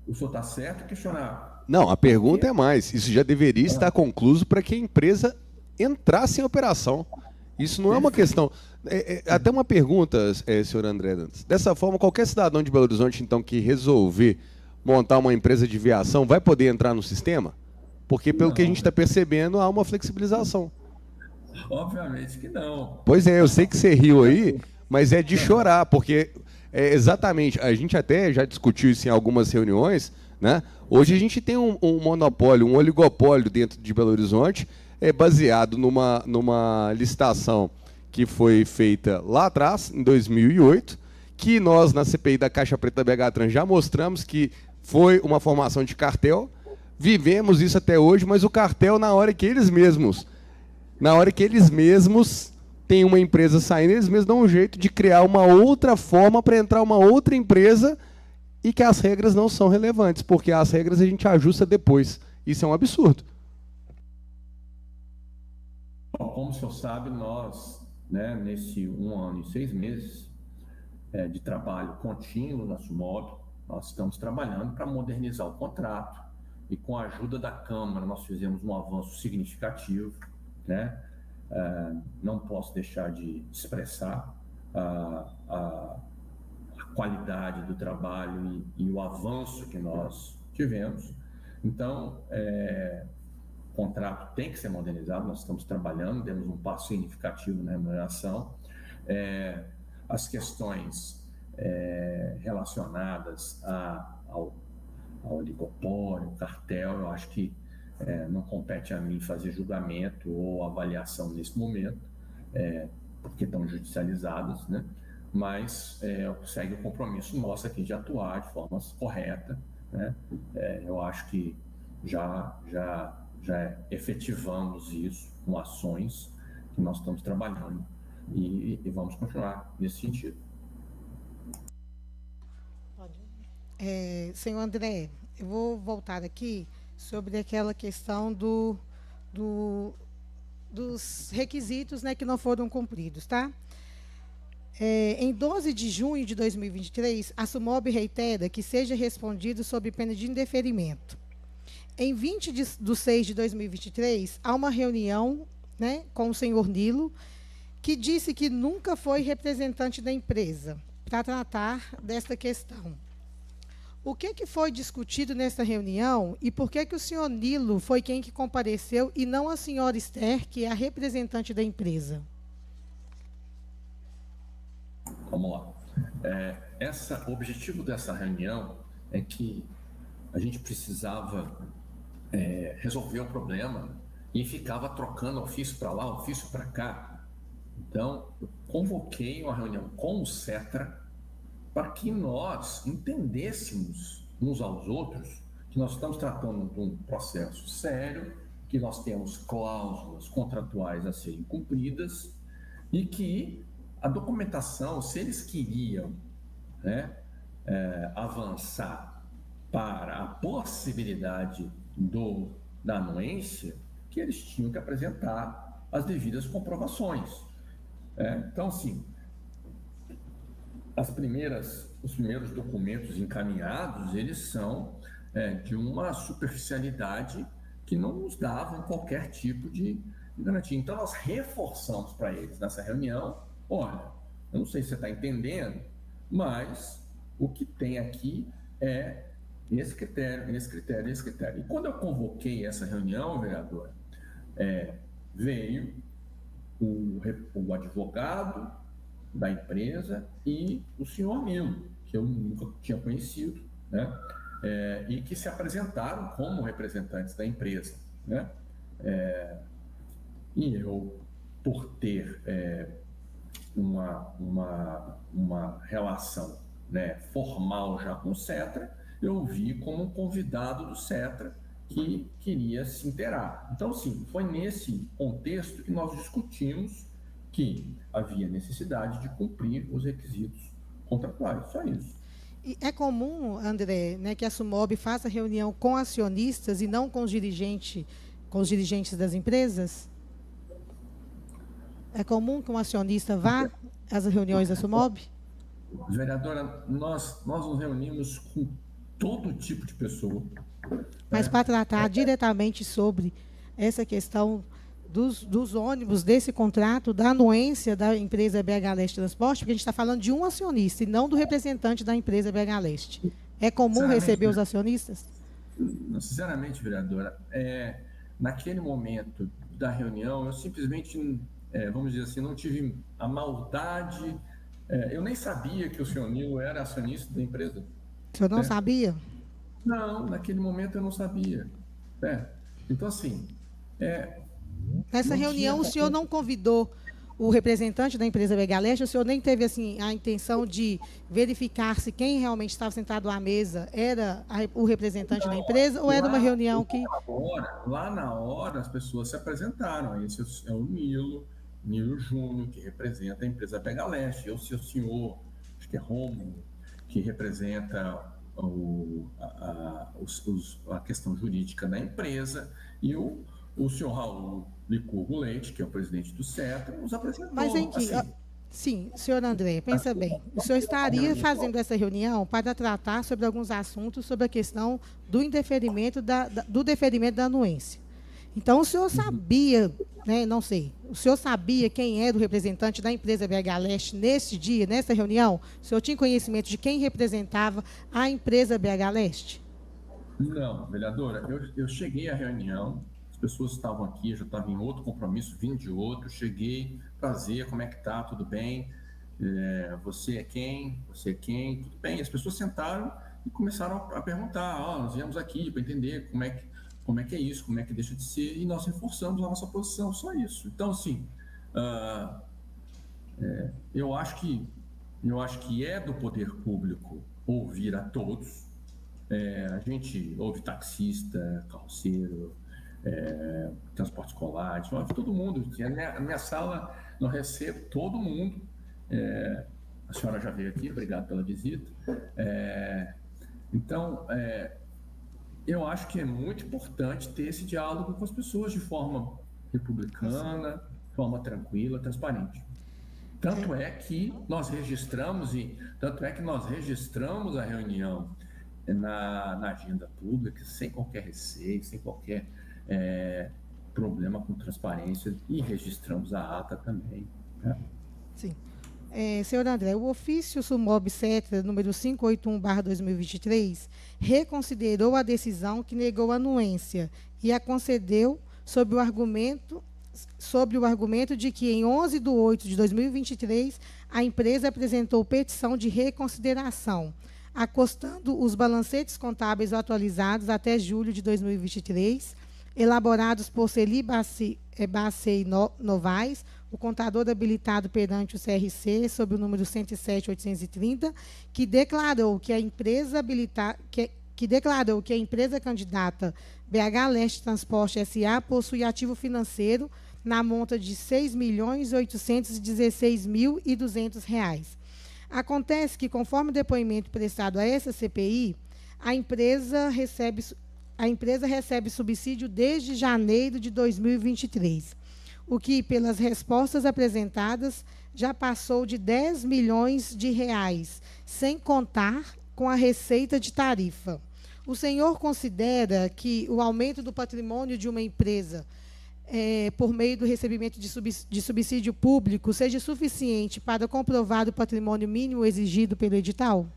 O senhor está certo questionar. Não, a pergunta é mais. Isso já deveria estar concluso para que a empresa entrasse em operação. Isso não é uma questão... até uma pergunta, senhor André Dantas. Dessa forma, qualquer cidadão de Belo Horizonte, então, que resolver montar uma empresa de viação, vai poder entrar no sistema? Porque, pelo que a gente está percebendo, há uma flexibilização. Obviamente que não. Pois é, eu sei que você riu aí, mas é de chorar, porque exatamente, a gente até já discutiu isso em algumas reuniões, né? Hoje a gente tem um monopólio, um oligopólio dentro de Belo Horizonte, baseado numa licitação que foi feita lá atrás, em 2008, que nós, na CPI da Caixa Preta BH Trans, já mostramos que foi uma formação de cartel, vivemos isso até hoje, mas o cartel, na hora que eles mesmos têm uma empresa saindo, eles mesmos dão um jeito de criar uma outra forma para entrar uma outra empresa e que as regras não são relevantes, porque as regras a gente ajusta depois. Isso é um absurdo. Como o senhor sabe, nós, nesse 1 ano e 6 meses de trabalho contínuo na SUMOB, nós estamos trabalhando para modernizar o contrato e com a ajuda da Câmara nós fizemos um avanço significativo, não posso deixar de expressar a qualidade do trabalho e o avanço que nós tivemos. Então, o contrato tem que ser modernizado, nós estamos trabalhando, demos um passo significativo na remuneração. As questões relacionadas ao oligopólio, cartel, eu acho que não compete a mim fazer julgamento ou avaliação nesse momento, porque estão judicializadas, né? Mas segue o compromisso nosso aqui de atuar de forma correta, né? Eu acho que já efetivamos isso com ações que nós estamos trabalhando e vamos continuar nesse sentido. Senhor André, eu vou voltar aqui sobre aquela questão dos requisitos, que não foram cumpridos, tá? Em 12 de junho de 2023, a SUMOB reitera que seja respondido sob pena de indeferimento. Em 20 de 6 de 2023, há uma reunião, com o senhor Nilo, que disse que nunca foi representante da empresa para tratar desta questão. O que foi discutido nessa reunião e por que o senhor Nilo foi quem que compareceu e não a senhora Esther, que é a representante da empresa? Vamos lá. O objetivo dessa reunião é que a gente precisava resolver o problema e ficava trocando ofício para lá, ofício para cá. Então, eu convoquei uma reunião com o CETRA para que nós entendêssemos uns aos outros que nós estamos tratando de um processo sério, que nós temos cláusulas contratuais a serem cumpridas e que a documentação, se eles queriam avançar para a possibilidade da anuência, que eles tinham que apresentar as devidas comprovações. Então, assim, os primeiros documentos encaminhados, eles são de uma superficialidade que não nos davam qualquer tipo de garantia. Então, nós reforçamos para eles nessa reunião, olha, eu não sei se você está entendendo, mas o que tem aqui é esse critério, esse critério, esse critério. E quando eu convoquei essa reunião, vereadora, veio o advogado da empresa e o senhor Nilo, que eu nunca tinha conhecido, né? E que se apresentaram como representantes da empresa, né? E eu, por ter uma relação, né, formal já com o Cetra, eu vi como um convidado do Cetra que queria se inteirar. Então, sim, foi nesse contexto que nós discutimos que havia necessidade de cumprir os requisitos contratuais, só isso. E é comum, André, né, que a SUMOB faça reunião com acionistas e não com os dirigentes das empresas? É comum que um acionista vá às reuniões da SUMOB? Vereadora, nós nos reunimos com todo tipo de pessoa. Mas para tratar diretamente sobre essa questão dos ônibus, desse contrato, da anuência da empresa BH Leste Transporte, porque a gente está falando de um acionista e não do representante da empresa BH Leste. É comum receber os acionistas? Sinceramente, vereadora, naquele momento da reunião, eu simplesmente, vamos dizer assim, não tive a maldade. Eu nem sabia que o senhor Nilo era acionista da empresa. O senhor não sabia? Não, naquele momento eu não sabia. Então, assim... Nessa reunião, o senhor não convidou o representante da empresa BH Leste? O senhor nem teve assim, a intenção de verificar se quem realmente estava sentado à mesa era o representante da empresa ou era uma reunião que... Lá na hora, as pessoas se apresentaram. Esse é o Nilo Júnior, que representa a empresa BH Leste. Eu sou o senhor, acho que é Rômulo, que representa a questão jurídica da empresa, e o senhor Raul Licurgo Leite, que é o presidente do Cetra, nos apresentou. Mas, sim, senhor André, pensa bem, o senhor estaria fazendo essa reunião para tratar sobre alguns assuntos sobre a questão do indeferimento do deferimento da anuência. Então, o senhor sabia, né, não sei, o senhor sabia quem era o representante da empresa BH Leste nesse dia, nessa reunião? O senhor tinha conhecimento de quem representava a empresa BH Leste? Não, vereadora, eu cheguei à reunião, as pessoas estavam aqui, eu já estava em outro compromisso, vim de outro, cheguei, prazer, como é que tá, tudo bem? Você é quem? Você é quem? Tudo bem, as pessoas sentaram e começaram a perguntar, nós viemos aqui para entender como é que é isso, como é que deixa de ser, e nós reforçamos a nossa posição, só isso. Então, assim, eu acho que é do poder público ouvir a todos. A gente ouve taxista, carroceiro, transporte escolar, a gente ouve todo mundo. Na minha sala, eu recebo todo mundo. A senhora já veio aqui, obrigado pela visita. Então, eu acho que é muito importante ter esse diálogo com as pessoas de forma republicana, de forma tranquila, transparente. Tanto é que nós registramos a reunião na agenda pública, sem qualquer receio, sem qualquer problema com transparência, e registramos a ata também. Né? Sim. Senhor André, o ofício SUMOB Cetra, número 581/2023, reconsiderou a decisão que negou a anuência e a concedeu sob o argumento de que, em 11/8/2023, a empresa apresentou petição de reconsideração, acostando os balancetes contábeis atualizados até julho de 2023, elaborados por Celi Bacei Novaes, o contador habilitado perante o CRC, sob o número 107.830, que declarou que a empresa candidata BH Leste Transporte S.A. possui ativo financeiro na monta de R$ 6.816.200. Acontece que, conforme o depoimento prestado a essa CPI, a empresa recebe subsídio desde janeiro de 2023, o que, pelas respostas apresentadas, já passou de 10 milhões de reais, sem contar com a receita de tarifa. O senhor considera que o aumento do patrimônio de uma empresa por meio do recebimento de subsídio público seja suficiente para comprovar o patrimônio mínimo exigido pelo edital?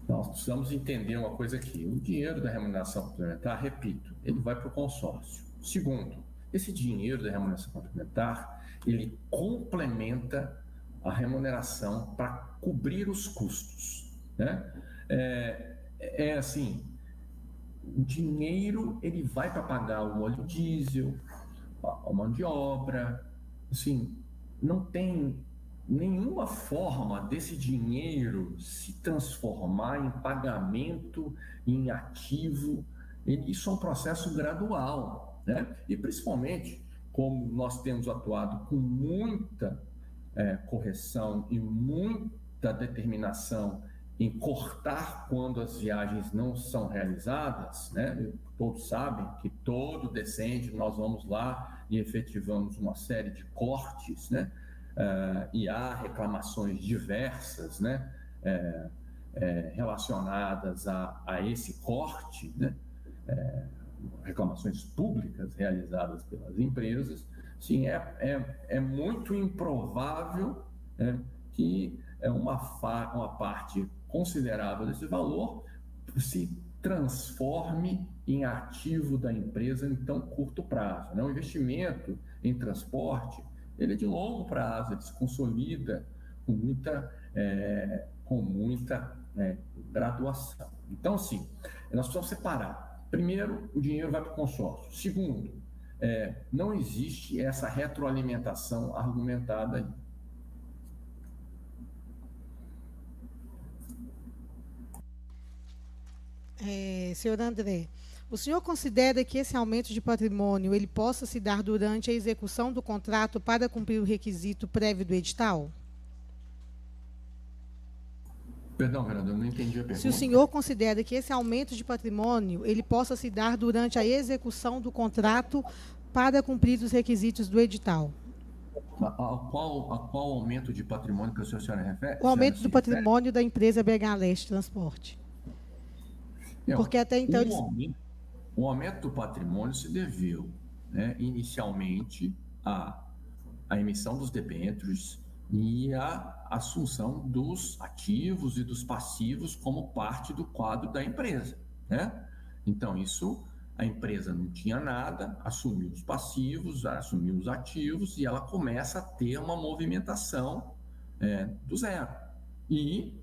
Nós precisamos entender uma coisa aqui. O dinheiro da remuneração complementar, repito, ele vai para o consórcio. Segundo, esse dinheiro da remuneração complementar, ele complementa a remuneração para cobrir os custos, né? Assim, o dinheiro ele vai para pagar o óleo diesel, a mão de obra, assim, não tem nenhuma forma desse dinheiro se transformar em pagamento, em ativo. Isso é um processo gradual, né? E principalmente, como nós temos atuado com muita correção e muita determinação em cortar quando as viagens não são realizadas, né? Todos sabem que todo decente nós vamos lá e efetivamos uma série de cortes, né? E há reclamações diversas, né? Relacionadas a esse corte, né? Reclamações públicas realizadas pelas empresas. Sim, é muito improvável, né, que uma parte considerável desse valor se transforme em ativo da empresa em tão curto prazo, né? O investimento em transporte, ele é de longo prazo, ele se consolida com muita graduação. Então, sim, nós precisamos separar. Primeiro, o dinheiro vai para o consórcio. Segundo, não existe essa retroalimentação argumentada aí. Senhor André, o senhor considera que esse aumento de patrimônio ele possa se dar durante a execução do contrato para cumprir o requisito prévio do edital? Perdão, vereador, não entendi a pergunta. Se o senhor considera que esse aumento de patrimônio ele possa se dar durante a execução do contrato para cumprir os requisitos do edital? A qual aumento de patrimônio que a senhora refere? O aumento do patrimônio da empresa BH Leste Transporte. Porque até então o aumento do patrimônio se deveu, né, inicialmente à emissão dos debêntures e à assunção dos ativos e dos passivos como parte do quadro da empresa, né? Então, a empresa não tinha nada, assumiu os passivos, assumiu os ativos e ela começa a ter uma movimentação do zero. E,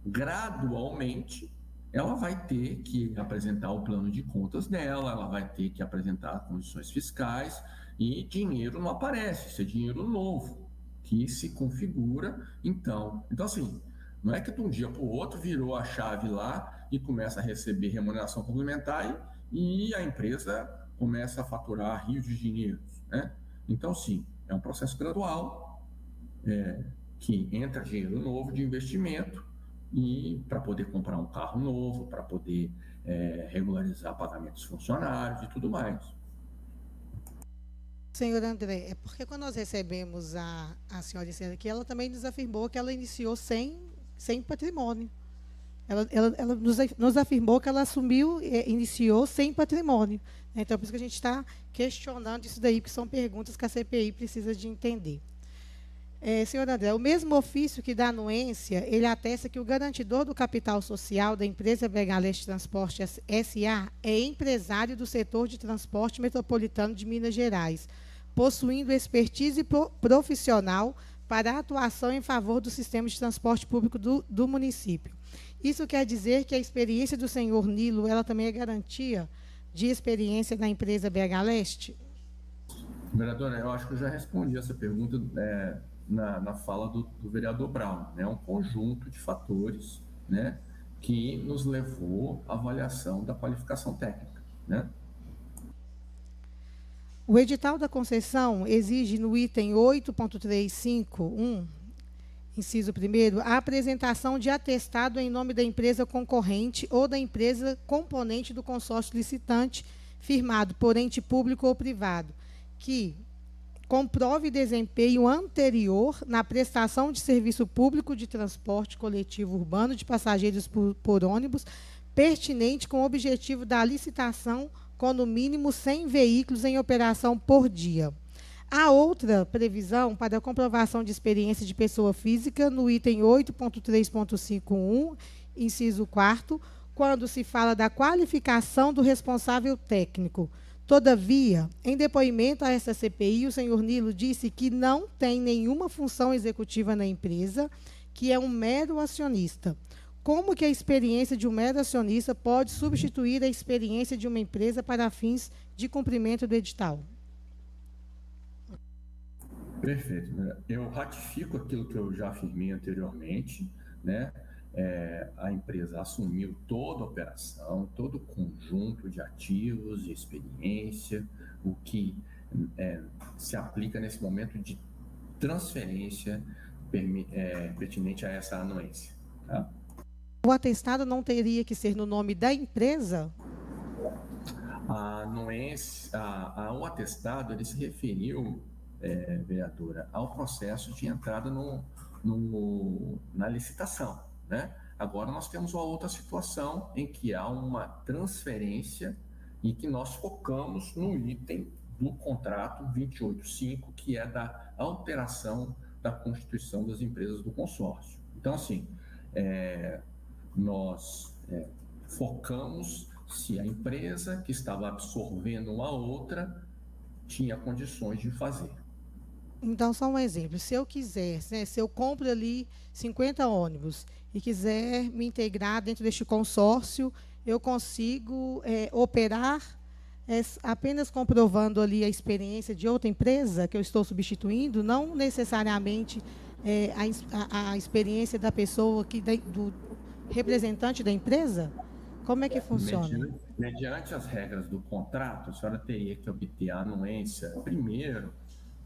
gradualmente, ela vai ter que apresentar o plano de contas dela, ela vai ter que apresentar condições fiscais e dinheiro não aparece, isso é dinheiro novo que se configura. Então assim, não é que de um dia para o outro virou a chave lá e começa a receber remuneração complementar e a empresa começa a faturar rios de dinheiro, né? Então, sim, é um processo gradual que entra dinheiro novo de investimento e para poder comprar um carro novo, para poder regularizar pagamentos funcionários e tudo mais. Senhor André, é porque quando nós recebemos a senhora dizendo aqui, ela também nos afirmou que ela iniciou sem patrimônio. Ela nos afirmou que ela iniciou sem patrimônio. Então, por isso que a gente está questionando isso daí, porque são perguntas que a CPI precisa de entender. Senhor André, o mesmo ofício que dá anuência, ele atesta que o garantidor do capital social da empresa BH Leste Transporte S.A. é empresário do setor de transporte metropolitano de Minas Gerais, possuindo expertise profissional para a atuação em favor do sistema de transporte público do município. Isso quer dizer que a experiência do senhor Nilo, ela também é garantia de experiência na empresa BH Leste? Vereadora, eu acho que eu já respondi essa pergunta na fala do vereador Brown, né? Um conjunto de fatores, né, que nos levou à avaliação da qualificação técnica, né? O edital da concessão exige no item 8.351, inciso 1º, a apresentação de atestado em nome da empresa concorrente ou da empresa componente do consórcio licitante, firmado por ente público ou privado, que comprove desempenho anterior na prestação de serviço público de transporte coletivo urbano de passageiros por ônibus, pertinente com o objetivo da licitação com no mínimo 100 veículos em operação por dia. Há outra previsão para a comprovação de experiência de pessoa física no item 8.3.51, inciso 4º, quando se fala da qualificação do responsável técnico. Todavia, em depoimento a esta CPI, o senhor Nilo disse que não tem nenhuma função executiva na empresa, que é um mero acionista. Como que a experiência de um mero acionista pode substituir a experiência de uma empresa para fins de cumprimento do edital? Perfeito. Eu ratifico aquilo que eu já afirmei anteriormente, né? A empresa assumiu toda a operação, todo o conjunto de ativos, de experiência, o que se aplica nesse momento de transferência pertinente a essa anuência. Tá? O atestado não teria que ser no nome da empresa? A anuência, o atestado, ele se referiu, vereadora, ao processo de entrada na licitação, né? Agora nós temos uma outra situação em que há uma transferência e que nós focamos no item do contrato 28.5, que é da alteração da constituição das empresas do consórcio. Então, assim, nós focamos se a empresa que estava absorvendo uma outra tinha condições de fazer. Então, só um exemplo. Se eu quiser, né, se eu compro ali 50 ônibus e quiser me integrar dentro deste consórcio, eu consigo operar apenas comprovando ali a experiência de outra empresa que eu estou substituindo, não necessariamente a experiência da pessoa, do representante da empresa? Como é que funciona? Mediante as regras do contrato, a senhora teria que obter a anuência primeiro,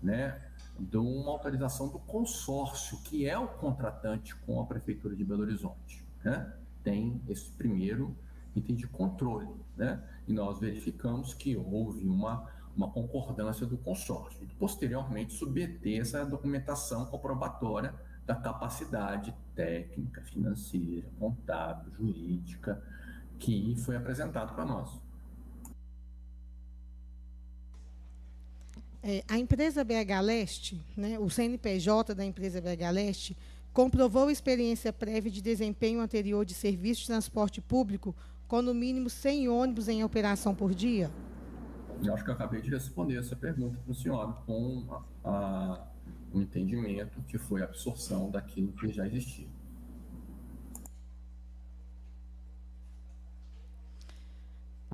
né, de uma autorização do consórcio, que é o contratante com a Prefeitura de Belo Horizonte, né? Tem esse primeiro item de controle, né? E nós verificamos que houve uma concordância do consórcio. E, posteriormente, submeter essa documentação comprobatória da capacidade técnica, financeira, contábil, jurídica, que foi apresentado para nós. A empresa BH Leste, né, o CNPJ da empresa BH Leste, comprovou experiência prévia de desempenho anterior de serviço de transporte público com no mínimo 100 ônibus em operação por dia? Eu acho que eu acabei de responder essa pergunta para o senhor com o entendimento que foi a absorção daquilo que já existia.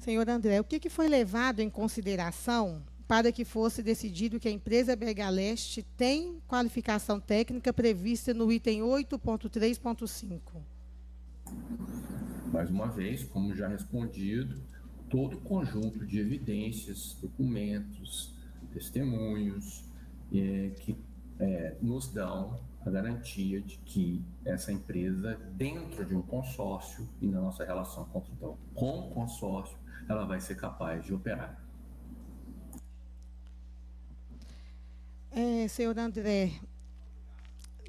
Senhor André, o que foi levado em consideração para que fosse decidido que a empresa BH Leste tem qualificação técnica prevista no item 8.3.5? Mais uma vez, como já respondido, todo o conjunto de evidências, documentos, testemunhos que nos dão a garantia de que essa empresa, dentro de um consórcio e na nossa relação contratual com o consórcio, ela vai ser capaz de operar. Senhor André,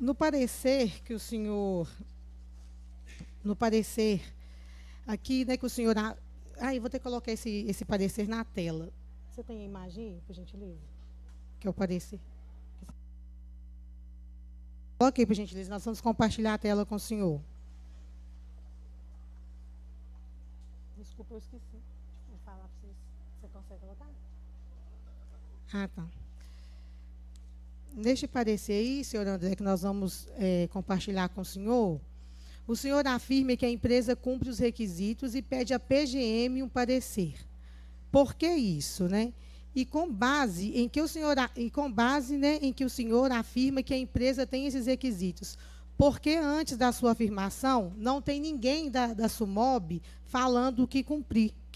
no parecer que o senhor... No parecer aqui, né, que o senhor... eu vou ter que colocar esse parecer na tela. Você tem a imagem, por gentileza? Que é o parecer. Coloque aí, por gentileza. Nós vamos compartilhar a tela com o senhor. Desculpa, eu esqueci. Vou falar para vocês. Você consegue colocar? Ah, tá. Neste parecer aí, senhor André, que nós vamos compartilhar com o senhor afirma que a empresa cumpre os requisitos e pede à PGM um parecer. Por que isso, né? E com base em que o senhor afirma que a empresa tem esses requisitos, porque antes da sua afirmação não tem ninguém da SUMOB falando que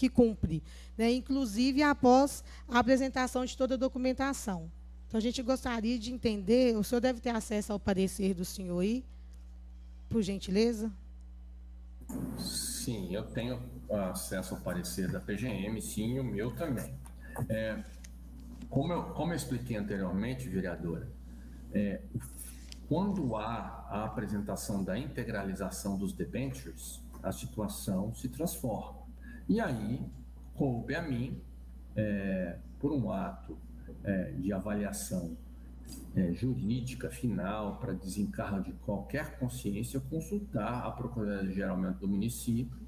cumpre, né? Inclusive após a apresentação de toda a documentação. Então, a gente gostaria de entender, o senhor deve ter acesso ao parecer do senhor aí, por gentileza? Sim, eu tenho acesso ao parecer da PGM, sim, e o meu também. como eu expliquei anteriormente, vereadora, quando há a apresentação da integralização dos debentures, a situação se transforma. E aí, coube a mim, por um ato de avaliação jurídica final, para desencargo de qualquer consciência, consultar a Procuradoria-Geral do município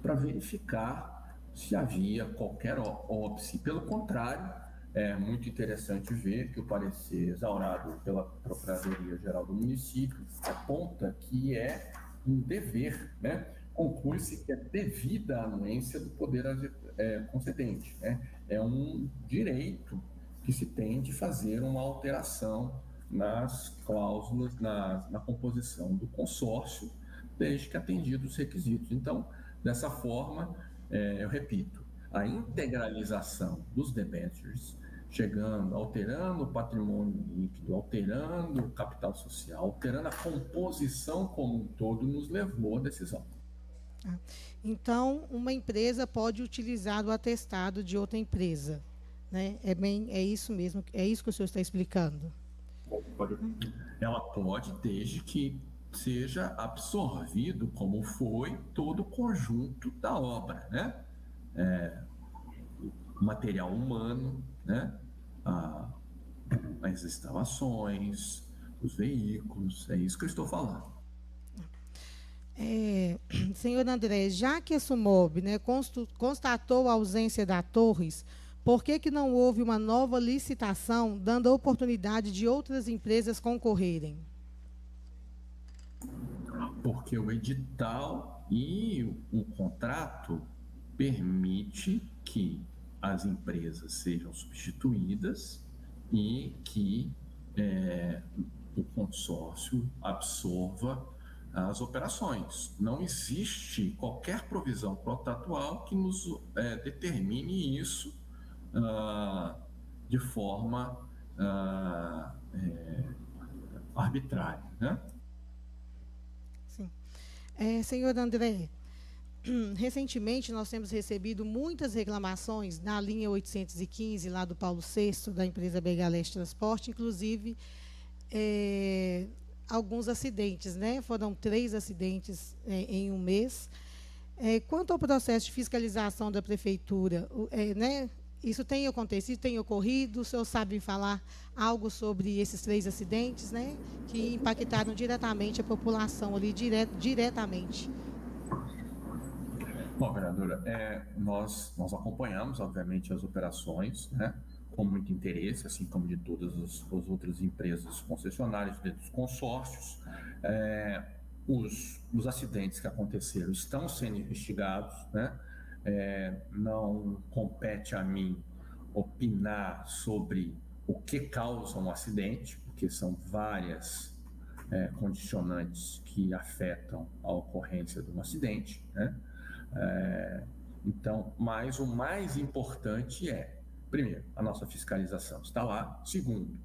para verificar se havia qualquer óbice. Pelo contrário, é muito interessante ver que o parecer exaurado pela Procuradoria-Geral do município aponta que é um dever, né? Conclui-se que é devida a anuência do poder concedente, né? É um direito que se tem de fazer uma alteração nas cláusulas, na composição do consórcio, desde que atendidos os requisitos. Então, dessa forma, eu repito, a integralização dos debêntures, chegando, alterando o patrimônio líquido, alterando o capital social, alterando a composição como um todo, nos levou à decisão. Então, uma empresa pode utilizar o atestado de outra empresa, né? É isso mesmo, é isso que o senhor está explicando. Ela pode, desde que seja absorvido, como foi todo o conjunto da obra, né? Material humano, né? As instalações, os veículos, é isso que eu estou falando. Senhor André, já que a SUMOB, né, constatou a ausência da Torres, por que não houve uma nova licitação, dando a oportunidade de outras empresas concorrerem? Porque o edital e o contrato permite que as empresas sejam substituídas e que o consórcio absorva as operações. Não existe qualquer provisão contratual que nos determine isso de forma arbitrária, né? Sim. Senhor André, recentemente nós temos recebido muitas reclamações na linha 815, lá do Paulo VI, da empresa BH Leste Transporte, inclusive alguns acidentes, né? Foram 3 acidentes em um mês. Quanto ao processo de fiscalização da prefeitura, né? Isso tem acontecido, tem ocorrido? O senhor sabe falar algo sobre esses 3 acidentes, né? Que impactaram diretamente a população ali, diretamente. Bom, vereadora, nós acompanhamos, obviamente, as operações, né, com muito interesse, assim como de todas as outras empresas concessionárias, dos consórcios. Os acidentes que aconteceram estão sendo investigados, né? Não compete a mim opinar sobre o que causa um acidente, porque são várias condicionantes que afetam a ocorrência de um acidente, né? Então, mas o mais importante primeiro, a nossa fiscalização está lá. Segundo,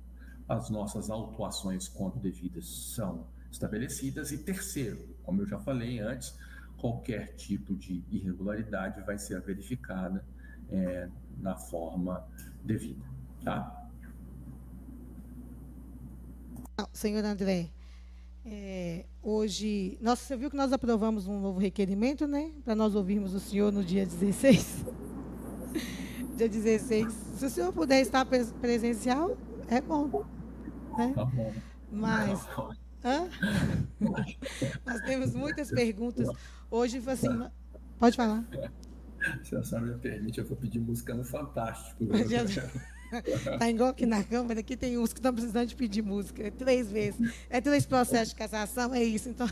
as nossas autuações quando devidas são estabelecidas. E terceiro, como eu já falei antes, qualquer tipo de irregularidade vai ser verificada na forma devida, tá? Senhor André, hoje, você viu que nós aprovamos um novo requerimento, né? Para nós ouvirmos o senhor no dia 16. Dia 16. Se o senhor puder estar presencial, é bom, né? Tá bom. Mas... Nós temos muitas perguntas. Hoje, assim, pode falar. Se a senhora me permite, eu vou pedir música no Fantástico. Está igual aqui na Câmara, aqui tem uns que estão precisando de pedir música. 3 vezes. 3 processos de cassação, é isso. Então,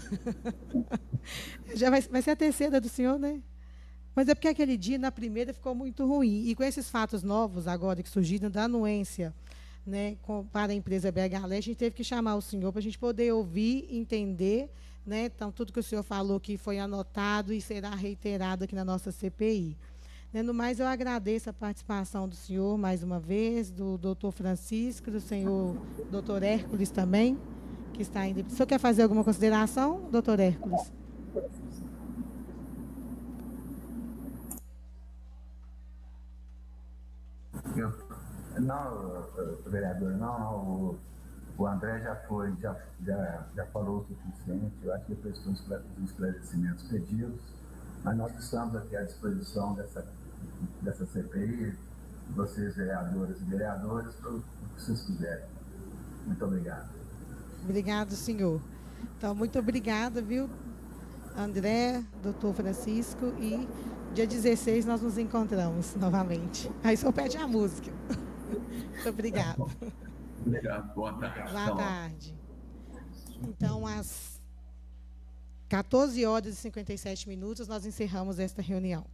já vai ser a terceira do senhor, né? Mas é porque aquele dia, na primeira, ficou muito ruim. E com esses fatos novos agora que surgiram da anuência, né, para a empresa BH Leste, a gente teve que chamar o senhor para a gente poder ouvir, entender, né? Então, tudo que o senhor falou que foi anotado e será reiterado aqui na nossa CPI. No mais, eu agradeço a participação do senhor mais uma vez, do doutor Francisco, do senhor doutor Hércules também, que está ainda. O senhor quer fazer alguma consideração, doutor Hércules? Não, vereador, não. O André já falou o suficiente. Eu acho que prestou os esclarecimentos pedidos, mas nós estamos aqui à disposição dessa CPI, vocês, vereadoras e vereadores, para o que vocês quiserem. Muito obrigado. Obrigado, senhor. Então, muito obrigada, viu, André, doutor Francisco, e dia 16 nós nos encontramos novamente. Aí só pede a música. Muito obrigada. Obrigado, boa tarde. Boa tarde. Então, às 14 horas e 57 minutos, nós encerramos esta reunião.